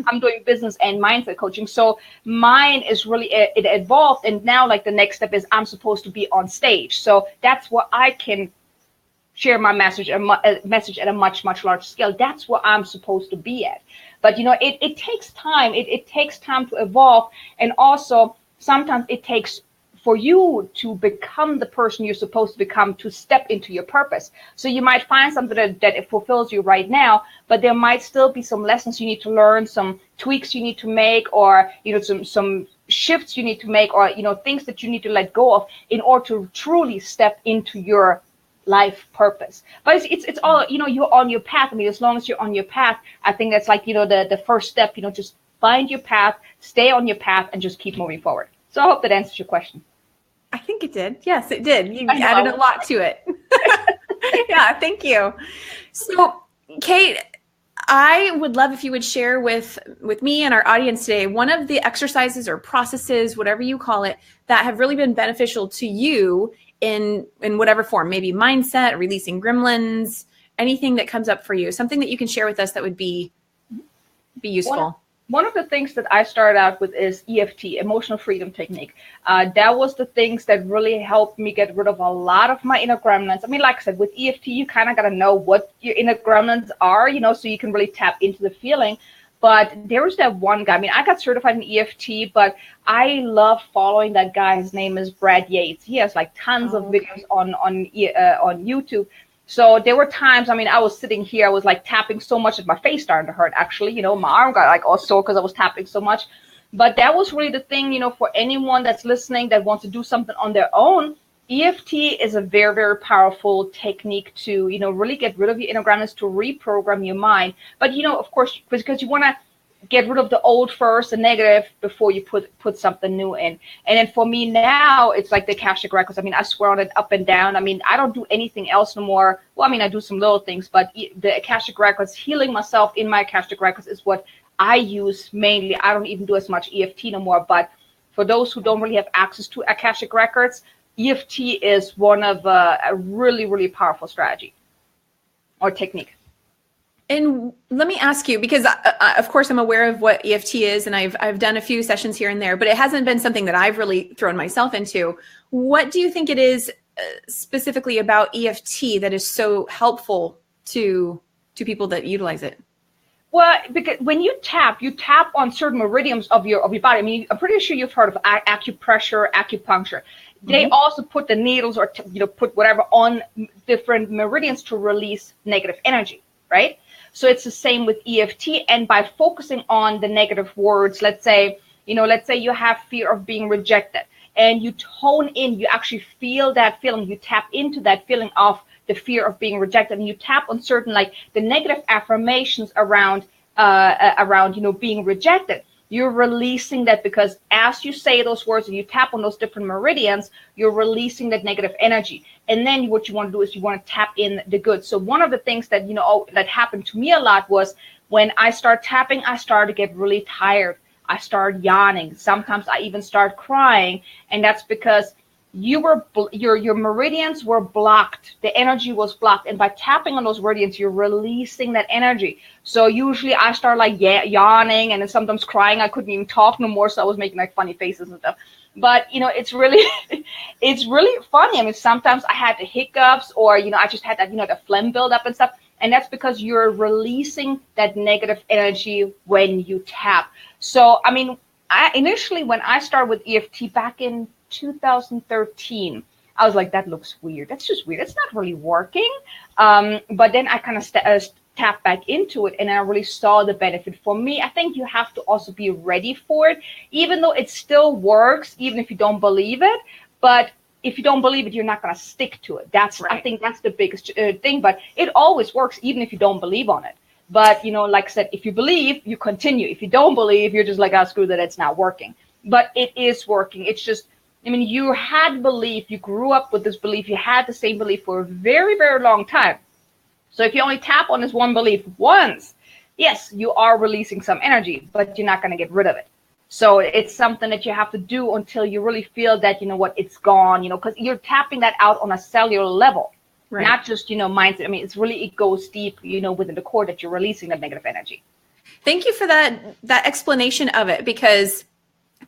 [SPEAKER 2] I'm doing business and mindset coaching. So mine is really, it evolved. And now the next step is I'm supposed to be on stage. So that's where I can share my message, a message at a much, much larger scale. That's where I'm supposed to be at. But, it takes time. It takes time to evolve. And also, sometimes it takes for you to become the person you're supposed to become, to step into your purpose. So you might find something that it fulfills you right now, but there might still be some lessons you need to learn, some tweaks you need to make, or, some shifts you need to make, or, things that you need to let go of in order to truly step into your life purpose. But it's all, you're on your path. As long as you're on your path, I think that's the first step, just find your path, stay on your path, and just keep moving forward. So I hope that answers your question.
[SPEAKER 1] I think it did. Yes, it did. You added a lot to it. Yeah, thank you. So, Kate, I would love if you would share with me and our audience today one of the exercises or processes, whatever you call it, that have really been beneficial to you in whatever form, maybe mindset, releasing gremlins, anything that comes up for you, something that you can share with us that would be useful.
[SPEAKER 2] One of the things that I started out with is EFT, Emotional Freedom Technique. That was the things that really helped me get rid of a lot of my inner gremlins. Like I said, with EFT, you kind of got to know what your inner gremlins are, so you can really tap into the feeling. But there was that one guy. I got certified in EFT, but I love following that guy. His name is Brad Yates. He has tons of videos on YouTube. So there were times, I was sitting here, I was tapping so much that my face started to hurt, actually. My arm got all sore because I was tapping so much. But that was really the thing, for anyone that's listening that wants to do something on their own. EFT is a very, very powerful technique to, really get rid of your inner gremlins, to reprogram your mind. But, of course, because you want to get rid of the old first, the negative, before you put something new in. And then for me now, it's like the Akashic records. I mean, I swear on it up and down. I mean, I don't do anything else no more. Well, I mean, I do some little things, but the Akashic records, healing myself in my Akashic records, is what I use mainly. I don't even do as much EFT no more. But for those who don't really have access to Akashic records, EFT is one of a really, really powerful strategy or technique.
[SPEAKER 1] And let me ask you, because of course I'm aware of what EFT is, and I've done a few sessions here and there, but it hasn't been something that I've really thrown myself into. What do you think it is specifically about EFT that is so helpful to people that utilize it?
[SPEAKER 2] Well, because when you tap on certain meridians of your body. I mean, I'm pretty sure you've heard of acupressure, acupuncture. They also put the needles or put whatever on different meridians to release negative energy, right? So it's the same with EFT. And by focusing on the negative words, let's say you have fear of being rejected, and you tone in, you actually feel that feeling, you tap into that feeling of the fear of being rejected, and you tap on certain, like the negative affirmations around being rejected. You're releasing that, because as you say those words and you tap on those different meridians, you're releasing that negative energy. And then what you want to do is you want to tap in the good. So one of the things that, that happened to me a lot was when I start tapping, I started to get really tired. I started yawning. Sometimes I even start crying. And that's because your meridians were blocked. The energy was blocked. And by tapping on those meridians, you're releasing that energy. So usually I start like yawning and then sometimes crying. I couldn't even talk no more. So I was making like funny faces and stuff. But, it's really, it's really funny. I mean, sometimes I had the hiccups, or, I just had that, the phlegm buildup and stuff. And that's because you're releasing that negative energy when you tap. So, I mean, initially when I started with EFT back in 2013, I was like, that looks weird. That's just weird. It's not really working. But then I kind of tapped back into it, and I really saw the benefit. For me, I think you have to also be ready for it, even though it still works, even if you don't believe it. But if you don't believe it, you're not going to stick to it. That's right. I think that's the biggest thing. But it always works, even if you don't believe on it. But, like I said, if you believe, you continue. If you don't believe, you're just like, oh, screw that, it's not working. But it is working. It's just, I mean, you had belief, you grew up with this belief, you had the same belief for a very, very long time. So if you only tap on this one belief once, yes, you are releasing some energy, but you're not going to get rid of it. So it's something that you have to do until you really feel that, it's gone, because you're tapping that out on a cellular level, right? Not just, mindset. I mean, it goes deep, within the core, that you're releasing that negative energy.
[SPEAKER 1] Thank you for that explanation of it, because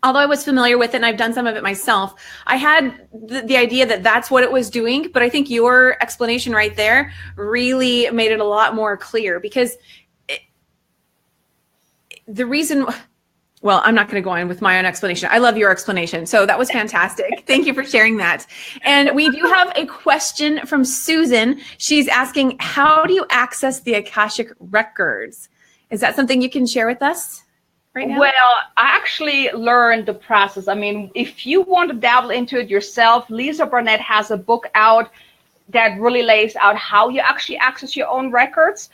[SPEAKER 1] although I was familiar with it and I've done some of it myself, I had the idea that that's what it was doing. But I think your explanation right there really made it a lot more clear, because the reason, well, I'm not going to go on with my own explanation. I love your explanation. So that was fantastic. Thank you for sharing that. And we do have a question from Susan. She's asking, how do you access the Akashic records? Is that something you can share with us right now?
[SPEAKER 2] Well, I actually learned the process. I mean, if you want to dabble into it yourself, Lisa Barnett has a book out that really lays out how you actually access your own records.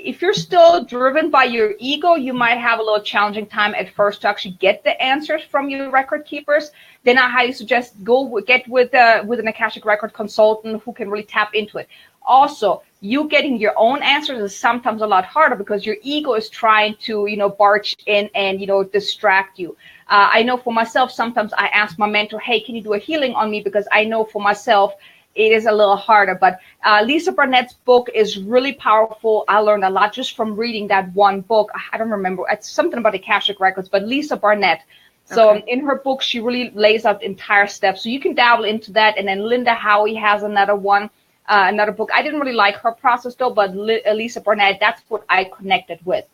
[SPEAKER 2] If you're still driven by your ego, you might have a little challenging time at first to actually get the answers from your record keepers. Then I highly suggest get with an Akashic record consultant who can really tap into it. Also, you getting your own answers is sometimes a lot harder, because your ego is trying to, barge in and, distract you. I know for myself, sometimes I ask my mentor, hey, can you do a healing on me? Because I know for myself, it is a little harder. But Lisa Barnett's book is really powerful. I learned a lot just from reading that one book. I don't remember. It's something about Akashic records, but Lisa Barnett. So in her book, she really lays out the entire steps. So you can dabble into that. And then Linda Howie has another one. Another book. I didn't really like her process though, but Lisa Barnett, that's what I connected with.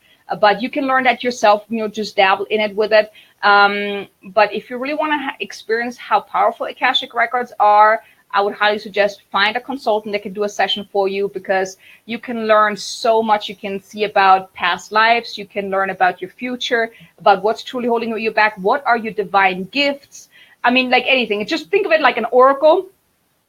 [SPEAKER 2] But you can learn that yourself, just dabble in it with it. But if you really want to experience how powerful Akashic records are, I would highly suggest find a consultant that can do a session for you, because you can learn so much. You can see about past lives. You can learn about your future, about what's truly holding you back. What are your divine gifts? I mean, like anything. Just think of it like an oracle.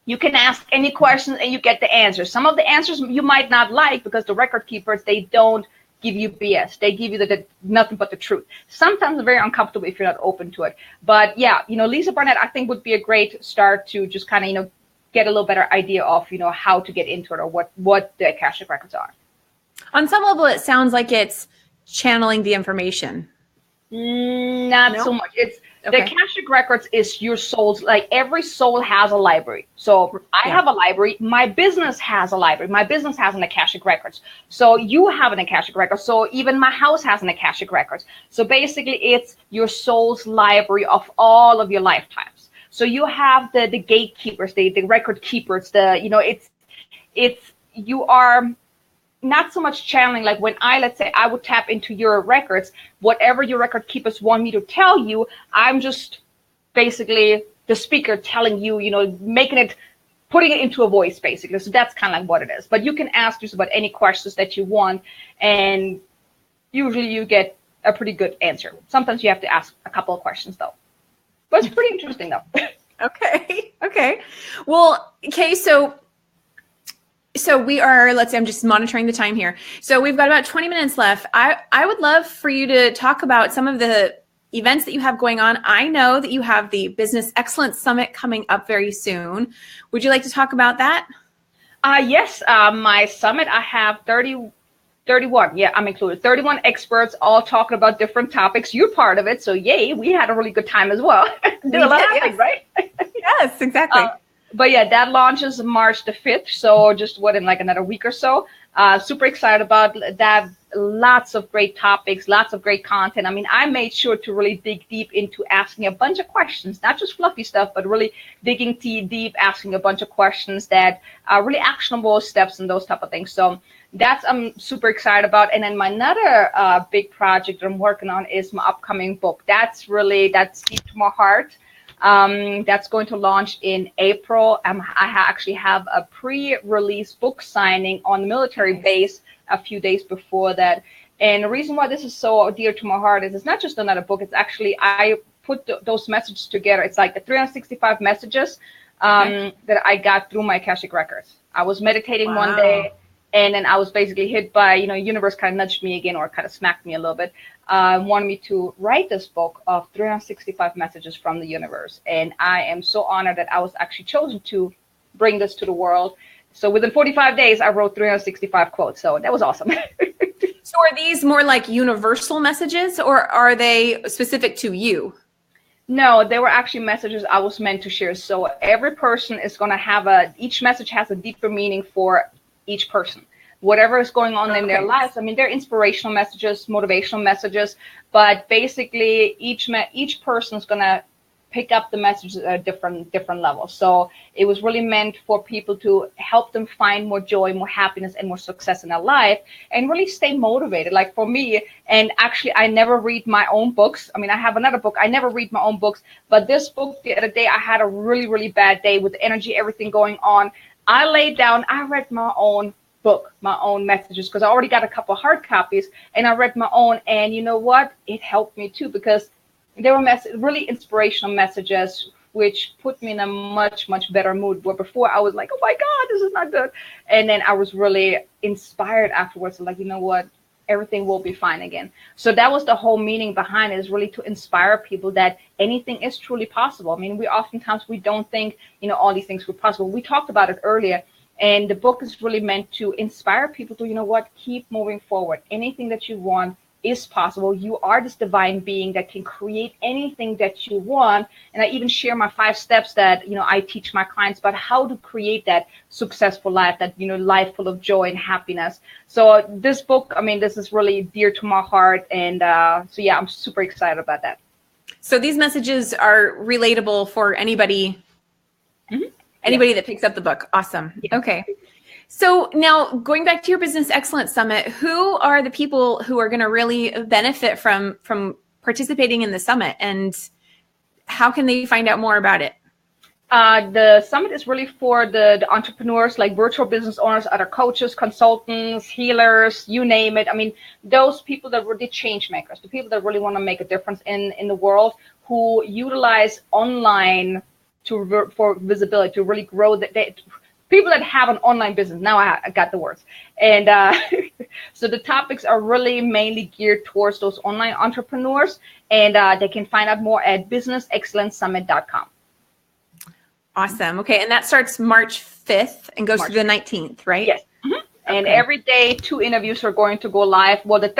[SPEAKER 2] You can ask any questions and you get the answers. Some of the answers you might not like because the record keepers, they don't give you BS. They give you the nothing but the truth. Sometimes it's very uncomfortable if you're not open to it. But yeah, Lisa Barnett, I think would be a great start to just kind of, get a little better idea of, how to get into it or what the Akashic records are.
[SPEAKER 1] On some level, it sounds like it's channeling the information.
[SPEAKER 2] Not so much. It's the Akashic records is your soul's, like every soul has a library. So I have a library. My business has a library. My business has an Akashic records. So you have an Akashic record. So even my house has an Akashic records. So basically it's your soul's library of all of your lifetimes. So you have the gatekeepers, the record keepers, you are not so much channeling, like when let's say I would tap into your records, whatever your record keepers want me to tell you, I'm just basically the speaker telling you, putting it into a voice basically. So that's kind of like what it is. But you can ask just about any questions that you want, and usually you get a pretty good answer. Sometimes you have to ask a couple of questions though. But it's pretty interesting though.
[SPEAKER 1] Okay. Well, okay, so we are, let's say I'm just monitoring the time here. So we've got about 20 minutes left. I would love for you to talk about some of the events that you have going on. I know that you have the Business Excellence Summit coming up very soon. Would you like to talk about that?
[SPEAKER 2] Yes, my summit, I have 31. Yeah, I'm included. 31 experts all talking about different topics. You're part of it. So yay, we had a really good time as well. Did a lot of things, right?
[SPEAKER 1] Yes, exactly.
[SPEAKER 2] But yeah, that launches March the 5th. So just in like another week or so. Super excited about that. Lots of great topics, lots of great content. I mean, I made sure to really dig deep into asking a bunch of questions, not just fluffy stuff, but really digging deep, asking a bunch of questions that are really actionable steps and those type of things. So that's I'm super excited about. And then my another big project that I'm working on is my upcoming book. That's deep to my heart. That's going to launch in April. I actually have a pre-release book signing on the military base a few days before that. And the reason why this is so dear to my heart is it's not just another book. It's actually, I put those messages together. It's like the 365 messages that I got through my Akashic records. I was meditating one day, and then I was basically hit by, universe kind of nudged me again, or kind of smacked me a little bit. Wanted me to write this book of 365 messages from the universe. And I am so honored that I was actually chosen to bring this to the world. So within 45 days, I wrote 365 quotes. So that was awesome.
[SPEAKER 1] So are these more like universal messages, or are they specific to you?
[SPEAKER 2] No, they were actually messages I was meant to share. So every person is going to have each message has a deeper meaning for each person. Whatever is going on in their lives. I mean, they're inspirational messages, motivational messages, but basically each person is going to pick up the messages at a different level. So it was really meant for people to help them find more joy, more happiness, and more success in their life, and really stay motivated. Like for me, and actually I never read my own books. I mean, I have another book. I never read my own books, but this book, the other day, I had a really, really bad day with energy, everything going on. I laid down, I read my own book, my own messages, because I already got a couple hard copies, and I read my own, and you know what? It helped me too, because they were really inspirational messages, which put me in a much, much better mood, where before I was like, oh my God, this is not good. And then I was really inspired afterwards, like, you know what? Everything will be fine again. So that was the whole meaning behind it, is really to inspire people that anything is truly possible. I mean, we don't think, all these things were possible. We talked about it earlier. And the book is really meant to inspire people to, keep moving forward. Anything that you want is possible. You are this divine being that can create anything that you want. And I even share my 5 steps that, I teach my clients about how to create that successful life, that, life full of joy and happiness. So this book, I mean, this is really dear to my heart. And so, yeah, I'm super excited about that.
[SPEAKER 1] So these messages are relatable for anybody. Mm-hmm. Anybody that picks up the book. Awesome. Yeah. Okay. So now going back to your Business Excellence Summit, who are the people who are going to really benefit from participating in the summit, and how can they find out more about it?
[SPEAKER 2] The summit is really for the entrepreneurs, like virtual business owners, other coaches, consultants, healers, you name it. I mean, those people that were the change makers, the people that really want to make a difference in the world, who utilize online for visibility, to really grow people that have an online business. Now I got the words. And so the topics are really mainly geared towards those online entrepreneurs, and they can find out more at businessexcellencesummit.com.
[SPEAKER 1] Awesome. Okay. And that starts March 5th and goes through the 19th, right?
[SPEAKER 2] Yes. Mm-hmm. And every day, 2 interviews are going to go live. Well, the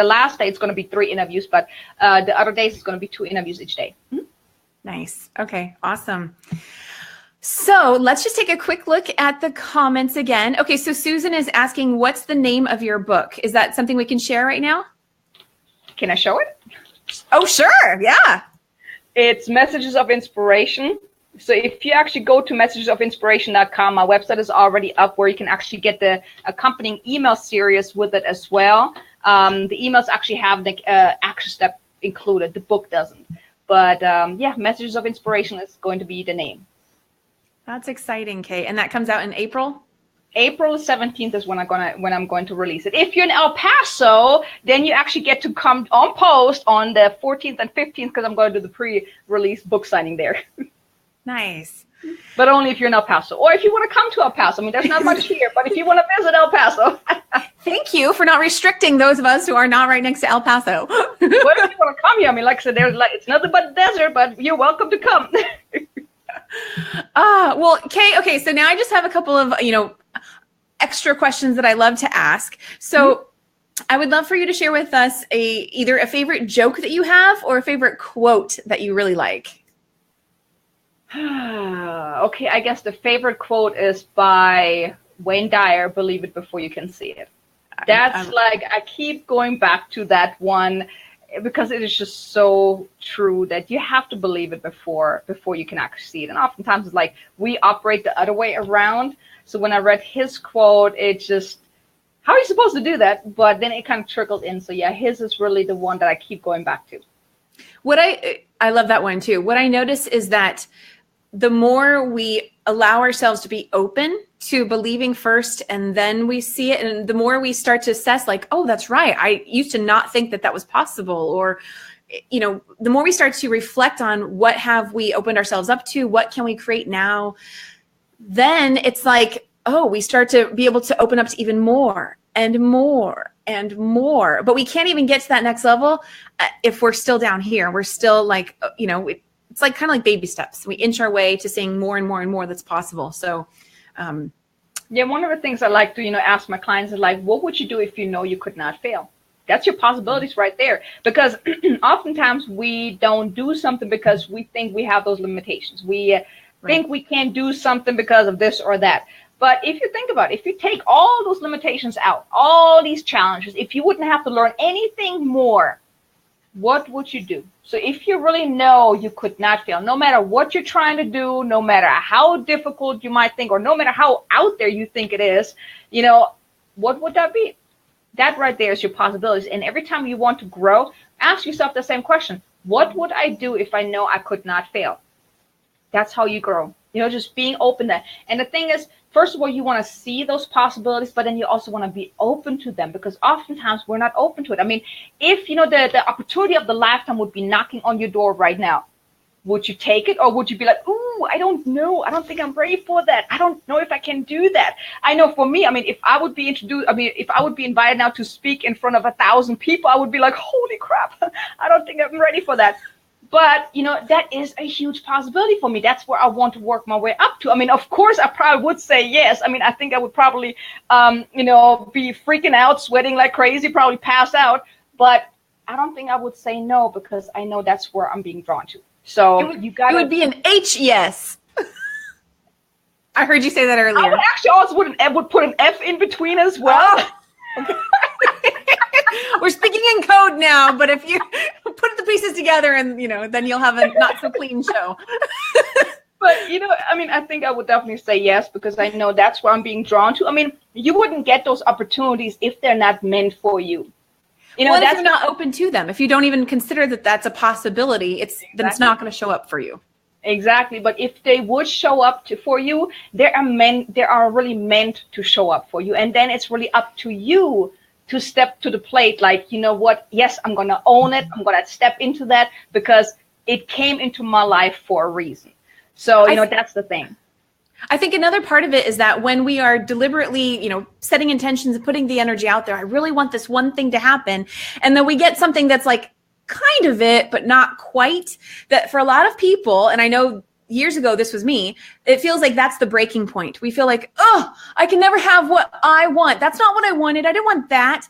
[SPEAKER 2] last day, it's going to be 3 interviews, but the other days, it's going to be 2 interviews each day. Mm-hmm.
[SPEAKER 1] Nice. Okay. Awesome. So let's just take a quick look at the comments again. Okay. So Susan is asking, what's the name of your book? Is that something we can share right now?
[SPEAKER 2] Can I show it?
[SPEAKER 1] Oh, sure. Yeah.
[SPEAKER 2] It's Messages of Inspiration. So if you actually go to messagesofinspiration.com, my website is already up where you can actually get the accompanying email series with it as well. The emails actually have the action step included. The book doesn't. But yeah, Messages of Inspiration is going to be the name.
[SPEAKER 1] That's exciting, Kate. And that comes out in April?
[SPEAKER 2] April 17th is when I'm going to release it. If you're in El Paso, then you actually get to come on post on the 14th and 15th because I'm going to do the pre-release book signing there.
[SPEAKER 1] Nice.
[SPEAKER 2] But only if you're in El Paso. Or if you want to come to El Paso. I mean, there's not much here, but if you want to visit El Paso.
[SPEAKER 1] Thank you for not restricting those of us who are not right next to El Paso.
[SPEAKER 2] What if you want to come here? I mean, like I said, it's nothing but desert, but you're welcome to come.
[SPEAKER 1] Well, Kay, okay, so now I just have a couple of, extra questions that I love to ask. So I would love for you to share with us either a favorite joke that you have or a favorite quote that you really like.
[SPEAKER 2] Okay, I guess the favorite quote is by Wayne Dyer, "Believe it before you can see it." That's I keep going back to that one because it is just so true that you have to believe it before you can actually see it. And oftentimes it's like we operate the other way around. So when I read his quote, it just, how are you supposed to do that? But then it kind of trickled in. So yeah, his is really the one that I keep going back to.
[SPEAKER 1] What I love that one too. What I notice is that the more we allow ourselves to be open to believing first and then we see it, and the more we start to assess like, oh, that's right, I used to not think that was possible, or the more we start to reflect on what have we opened ourselves up to, what can we create now, then it's like, oh, we start to be able to open up to even more and more and more. But we can't even get to that next level if we're still down here. We're still like, it's like kind of like baby steps. We inch our way to seeing more and more and more that's possible. So,
[SPEAKER 2] yeah, one of the things I like to, ask my clients is like, what would you do if you know you could not fail? That's your possibilities right there. Because oftentimes we don't do something because we think we have those limitations. We think we can't do something because of this or that. But if you think about it, if you take all those limitations out, all these challenges, if you wouldn't have to learn anything more, what would you do? So if you really know you could not fail, no matter what you're trying to do, no matter how difficult you might think, or no matter how out there you think it is, what would that be? That right there is your possibilities. And every time you want to grow, ask yourself the same question. What would I do if I know I could not fail? That's how you grow. Just being open to that. And the thing is, first of all, you want to see those possibilities, but then you also want to be open to them, because oftentimes we're not open to it. I mean, if, the opportunity of the lifetime would be knocking on your door right now, would you take it? Or would you be like, ooh, I don't know. I don't think I'm ready for that. I don't know if I can do that. I know for me, I mean, if I would be invited now to speak in front of 1,000 people, I would be like, holy crap, I don't think I'm ready for that. But, that is a huge possibility for me. That's where I want to work my way up to. I mean, of course, I probably would say yes. I mean, I think I would probably, be freaking out, sweating like crazy, probably pass out. But I don't think I would say no, because I know that's where I'm being drawn to. So it
[SPEAKER 1] would be an H yes. I heard you say that earlier.
[SPEAKER 2] I would actually also would put an F in between as well.
[SPEAKER 1] Oh, okay. We're speaking in code now, but if you put the pieces together and, then you'll have a not so clean show.
[SPEAKER 2] But, I think I would definitely say yes, because I know that's where I'm being drawn to. I mean, you wouldn't get those opportunities if they're not meant for you.
[SPEAKER 1] If you're not open to them, if you don't even consider that that's a possibility, then it's not going to show up for you.
[SPEAKER 2] Exactly. But if they would show up for you, they are really meant to show up for you. And then it's really up to you to step to the plate. Like, you know what? Yes, I'm going to own it. I'm going to step into that because it came into my life for a reason. So, that's the thing.
[SPEAKER 1] I think another part of it is that when we are deliberately, setting intentions and putting the energy out there, I really want this one thing to happen. And then we get something that's like kind of it, but not quite. That for a lot of people, and I know years ago, this was me, it feels like that's the breaking point. We feel like, oh, I can never have what I want. That's not what I wanted. I didn't want that.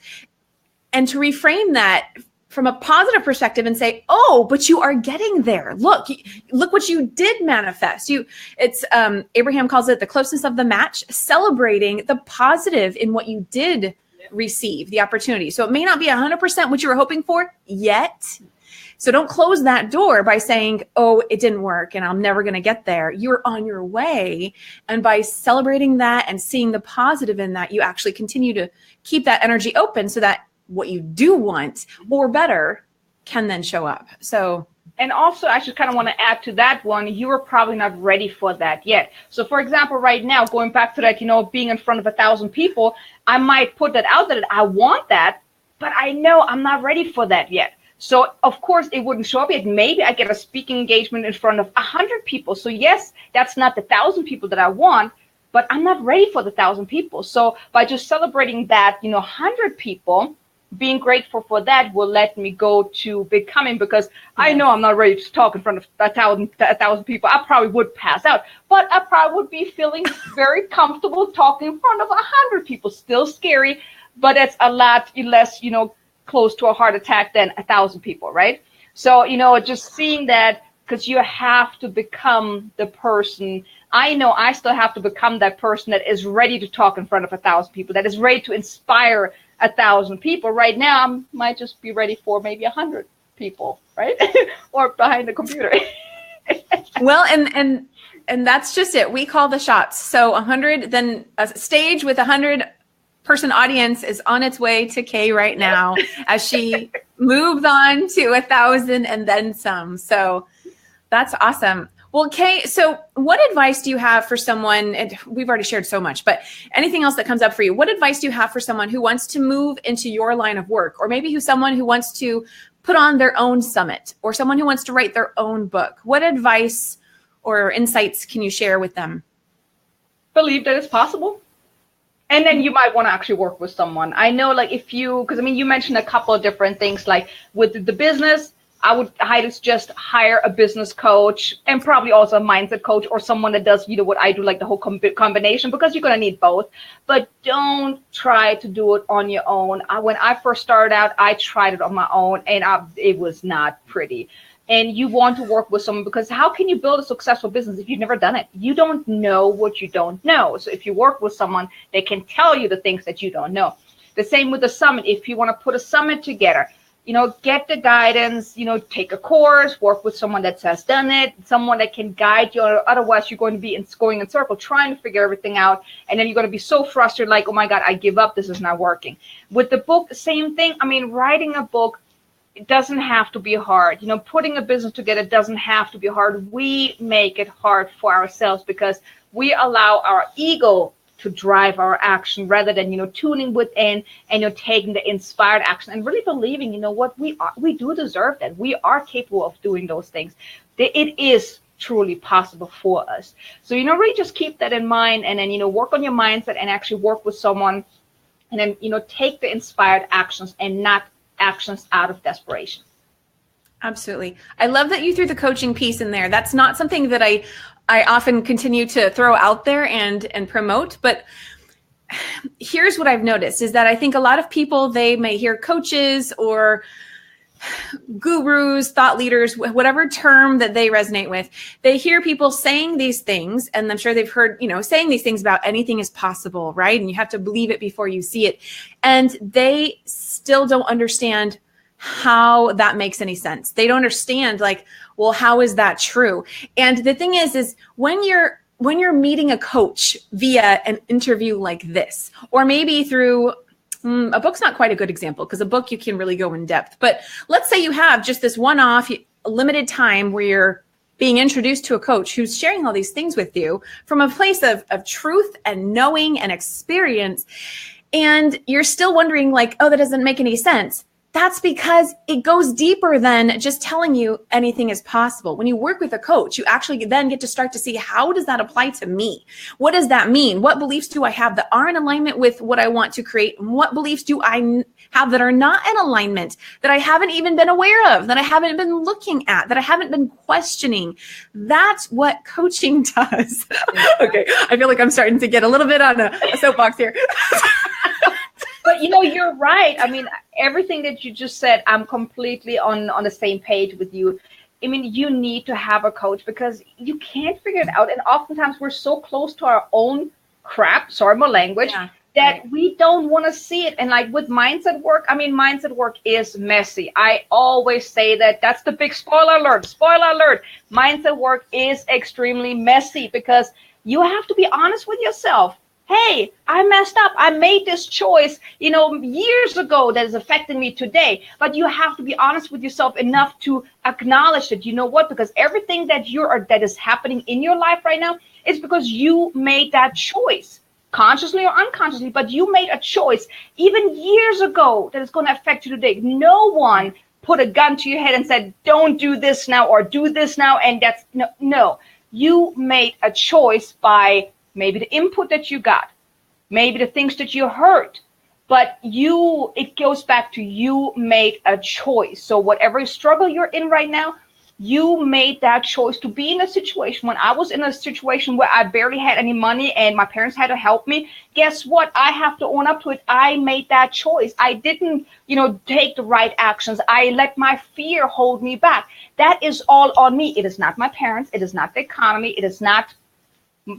[SPEAKER 1] And to reframe that from a positive perspective and say, oh, but you are getting there. Look what you did manifest. It's Abraham calls it the closeness of the match, celebrating the positive in what you did receive, the opportunity. So it may not be 100% what you were hoping for yet. So don't close that door by saying, oh, it didn't work and I'm never going to get there. You're on your way. And by celebrating that and seeing the positive in that, you actually continue to keep that energy open so that what you do want or better can then show up. So,
[SPEAKER 2] and also I just kind of want to add to that one, you are probably not ready for that yet. So for example, right now, going back to that, being in front of 1,000 people, I might put that out there that I want that, but I know I'm not ready for that yet. So of course it wouldn't show up yet. Maybe I get a speaking engagement in front of 100 people. So yes, that's not the 1,000 people that I want, but I'm not ready for the 1,000 people. So by just celebrating that, 100 people, being grateful for that will let me go to becoming, because I know I'm not ready to talk in front of 1,000 people. I probably would pass out, but I probably would be feeling very comfortable talking in front of 100 people. Still scary, but it's a lot less, close to a heart attack than 1,000 people, right? So, just seeing that, because you have to become the person. I know I still have to become that person that is ready to talk in front of 1,000 people, that is ready to inspire 1,000 people. Right now, I might just be ready for maybe 100 people, right? Or behind the computer.
[SPEAKER 1] Well, and that's just it. We call the shots. So 100, then a stage with 100-person audience is on its way to Kay right now as she moves on to 1,000 and then some. So that's awesome. Well, Kay, so what advice do you have for someone, and we've already shared so much, but anything else that comes up for you, what advice do you have for someone who wants to move into your line of work, or maybe someone who wants to put on their own summit, or someone who wants to write their own book? What advice or insights can you share with them?
[SPEAKER 2] Believe that it's possible. And then you might want to actually work with someone. I know, because you mentioned a couple of different things, like with the business, I would highly suggest hire a business coach and probably also a mindset coach, or someone that does, what I do, like the whole combination, because you're going to need both. But don't try to do it on your own. When I first started out, I tried it on my own, and it was not pretty. And you want to work with someone, because how can you build a successful business if you've never done it? You don't know what you don't know. So if you work with someone, they can tell you the things that you don't know. The same with the summit. If you want to put a summit together, get the guidance, take a course, work with someone that has done it, someone that can guide you. Otherwise, you're going to be going in circle, trying to figure everything out. And then you're going to be so frustrated, like, oh my God, I give up. This is not working. With the book, same thing. Writing a book, it doesn't have to be hard. Putting a business together doesn't have to be hard. We make it hard for ourselves because we allow our ego to drive our action rather than, tuning within and, taking the inspired action and really believing, what we do deserve that. We are capable of doing those things. It is truly possible for us. So, really just keep that in mind, and then, work on your mindset and actually work with someone, and then, take the inspired actions and not actions out of desperation.
[SPEAKER 1] Absolutely. I love that you threw the coaching piece in there. That's not something that I often continue to throw out there and promote, but here's what I've noticed is that I think a lot of people, they may hear coaches or gurus, thought leaders, whatever term that they resonate with, they hear people saying these things, and I'm sure they've heard, saying these things about anything is possible, right? And you have to believe it before you see it. And they still don't understand how that makes any sense. They don't understand, well, how is that true? And the thing is when you're meeting a coach via an interview like this, or maybe through a book's not quite a good example, because a book you can really go in depth. But let's say you have just this one-off limited time where you're being introduced to a coach who's sharing all these things with you from a place of truth and knowing and experience. And you're still wondering, oh, that doesn't make any sense. That's because it goes deeper than just telling you anything is possible. When you work with a coach, you actually then get to start to see, how does that apply to me? What does that mean? What beliefs do I have that are in alignment with what I want to create? And what beliefs do I have that are not in alignment, that I haven't even been aware of, that I haven't been looking at, that I haven't been questioning? That's what coaching does. Okay, I feel like I'm starting to get a little bit on a soapbox here.
[SPEAKER 2] But you're right. I mean, everything that you just said, I'm completely on the same page with you. I mean, you need to have a coach because you can't figure it out. And oftentimes we're so close to our own crap, sorry my language, that we don't want to see it. And like with mindset work, I mean, mindset work is messy. I always say that. That's the big spoiler alert. Spoiler alert. Mindset work is extremely messy because you have to be honest with yourself. Hey, I messed up. I made this choice, years ago that is affecting me today. But you have to be honest with yourself enough to acknowledge that, you know what, because everything that is happening in your life right now is because you made that choice, consciously or unconsciously, but you made a choice even years ago that is going to affect you today. No one put a gun to your head and said, don't do this now or do this now. And that's no, you made a choice by maybe the input that you got, maybe the things that you heard, but it goes back to you made a choice. So whatever struggle you're in right now, you made that choice to be in a situation. When I was in a situation where I barely had any money and my parents had to help me, guess what? I have to own up to it. I made that choice. I didn't, take the right actions. I let my fear hold me back. That is all on me. It is not my parents. It is not the economy. It is not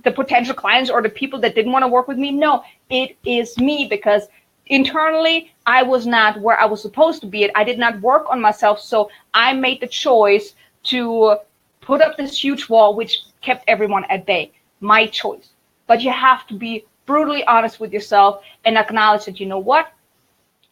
[SPEAKER 2] the potential clients or the people that didn't want to work with me. No, it is me, because internally I was not where I was supposed to be. I did not work on myself. So I made the choice to put up this huge wall, which kept everyone at bay. My choice. But you have to be brutally honest with yourself and acknowledge that, you know what?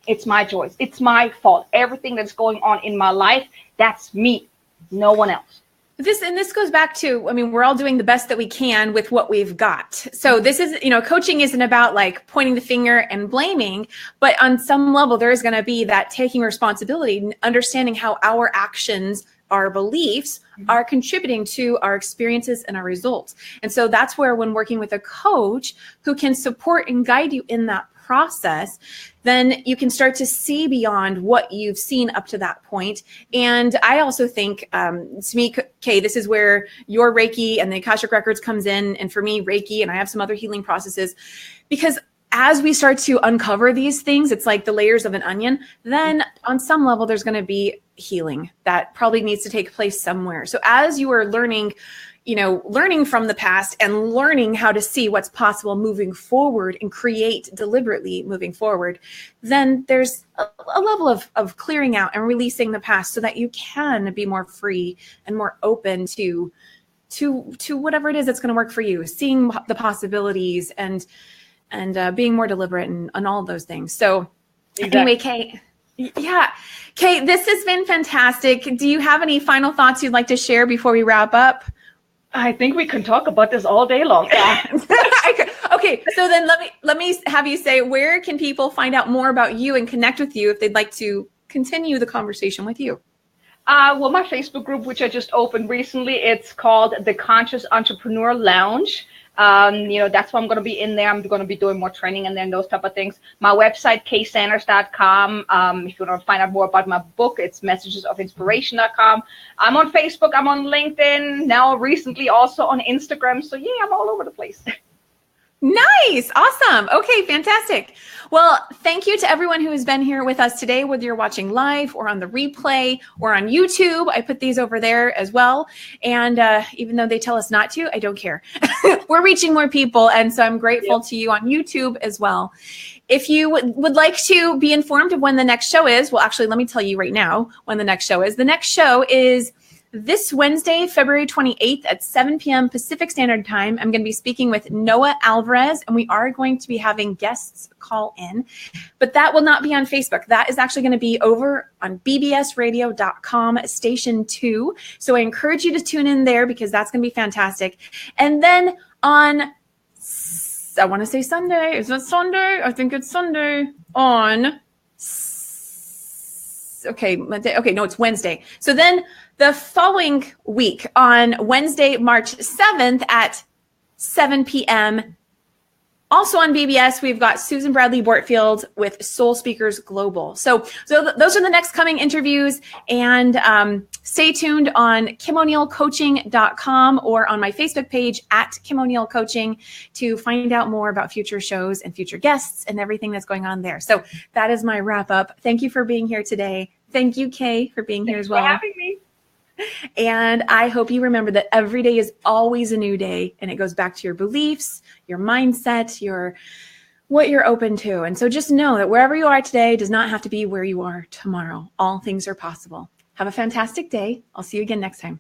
[SPEAKER 2] It's my choice. It's my fault. Everything that's going on in my life, that's me, no one else.
[SPEAKER 1] This goes back to, I mean, we're all doing the best that we can with what we've got. So this is, coaching isn't about like pointing the finger and blaming, but on some level, there is going to be that taking responsibility, understanding how our actions, our beliefs are contributing to our experiences and our results. And so that's where, when working with a coach who can support and guide you in that process, then you can start to see beyond what you've seen up to that point. And I also think, to me, Kay, this is where your Reiki and the Akashic Records comes in. And for me, Reiki, and I have some other healing processes, because as we start to uncover these things, it's like the layers of an onion. Then on some level, there's going to be healing that probably needs to take place somewhere. So as you are learning from the past and learning how to see what's possible moving forward and create deliberately moving forward, then there's a level of clearing out and releasing the past so that you can be more free and more open to whatever it is that's going to work for you, seeing the possibilities and being more deliberate and all of those things. So Anyway, Kay, Kay, this has been fantastic. Do you have any final thoughts you'd like to share before we wrap up?
[SPEAKER 2] I think we can talk about this all day long.
[SPEAKER 1] Okay, so then let me have you say, where can people find out more about you and connect with you if they'd like to continue the conversation with you?
[SPEAKER 2] Well, my Facebook group, which I just opened recently, it's called the Conscious Entrepreneur Lounge. That's why I'm going to be in there. I'm going to be doing more training and then those type of things. My website, kaysanders.com. If you want to find out more about my book, it's messagesofinspiration.com. I'm on Facebook. I'm on LinkedIn. Now recently also on Instagram. So yeah, I'm all over the place.
[SPEAKER 1] Nice. Awesome. Okay, fantastic. Well, thank you to everyone who has been here with us today, whether you're watching live or on the replay or on YouTube. I put these over there as well. And even though they tell us not to, I don't care. We're reaching more people. And so I'm grateful to you on YouTube as well. If you would like to be informed of when the next show is, well, actually, let me tell you right now when the next show is. The next show is this Wednesday, February 28th at 7 p.m. Pacific Standard Time. I'm going to be speaking with Noah Alvarez, and we are going to be having guests call in, but that will not be on Facebook. That is actually going to be over on bbsradio.com station 2. So I encourage you to tune in there because that's going to be fantastic. And then on, I want to say Sunday. Is it Sunday? I think it's Sunday. On okay, Monday. Okay, no, it's Wednesday. So then the following week on Wednesday, March 7th at 7 p.m., also on BBS, we've got Susan Bradley Bortfield with Soul Speakers Global. So those are the next coming interviews. And stay tuned on KimO'NeillCoaching.com or on my Facebook page at Kim O'Neill Coaching to find out more about future shows and future guests and everything that's going on there. So that is my wrap up. Thank you for being here today. Thank you, Kay, for being here as well.
[SPEAKER 2] Thanks for having me.
[SPEAKER 1] And I hope you remember that every day is always a new day, and it goes back to your beliefs, your mindset, what you're open to. And so just know that wherever you are today does not have to be where you are tomorrow. All things are possible. Have a fantastic day. I'll see you again next time.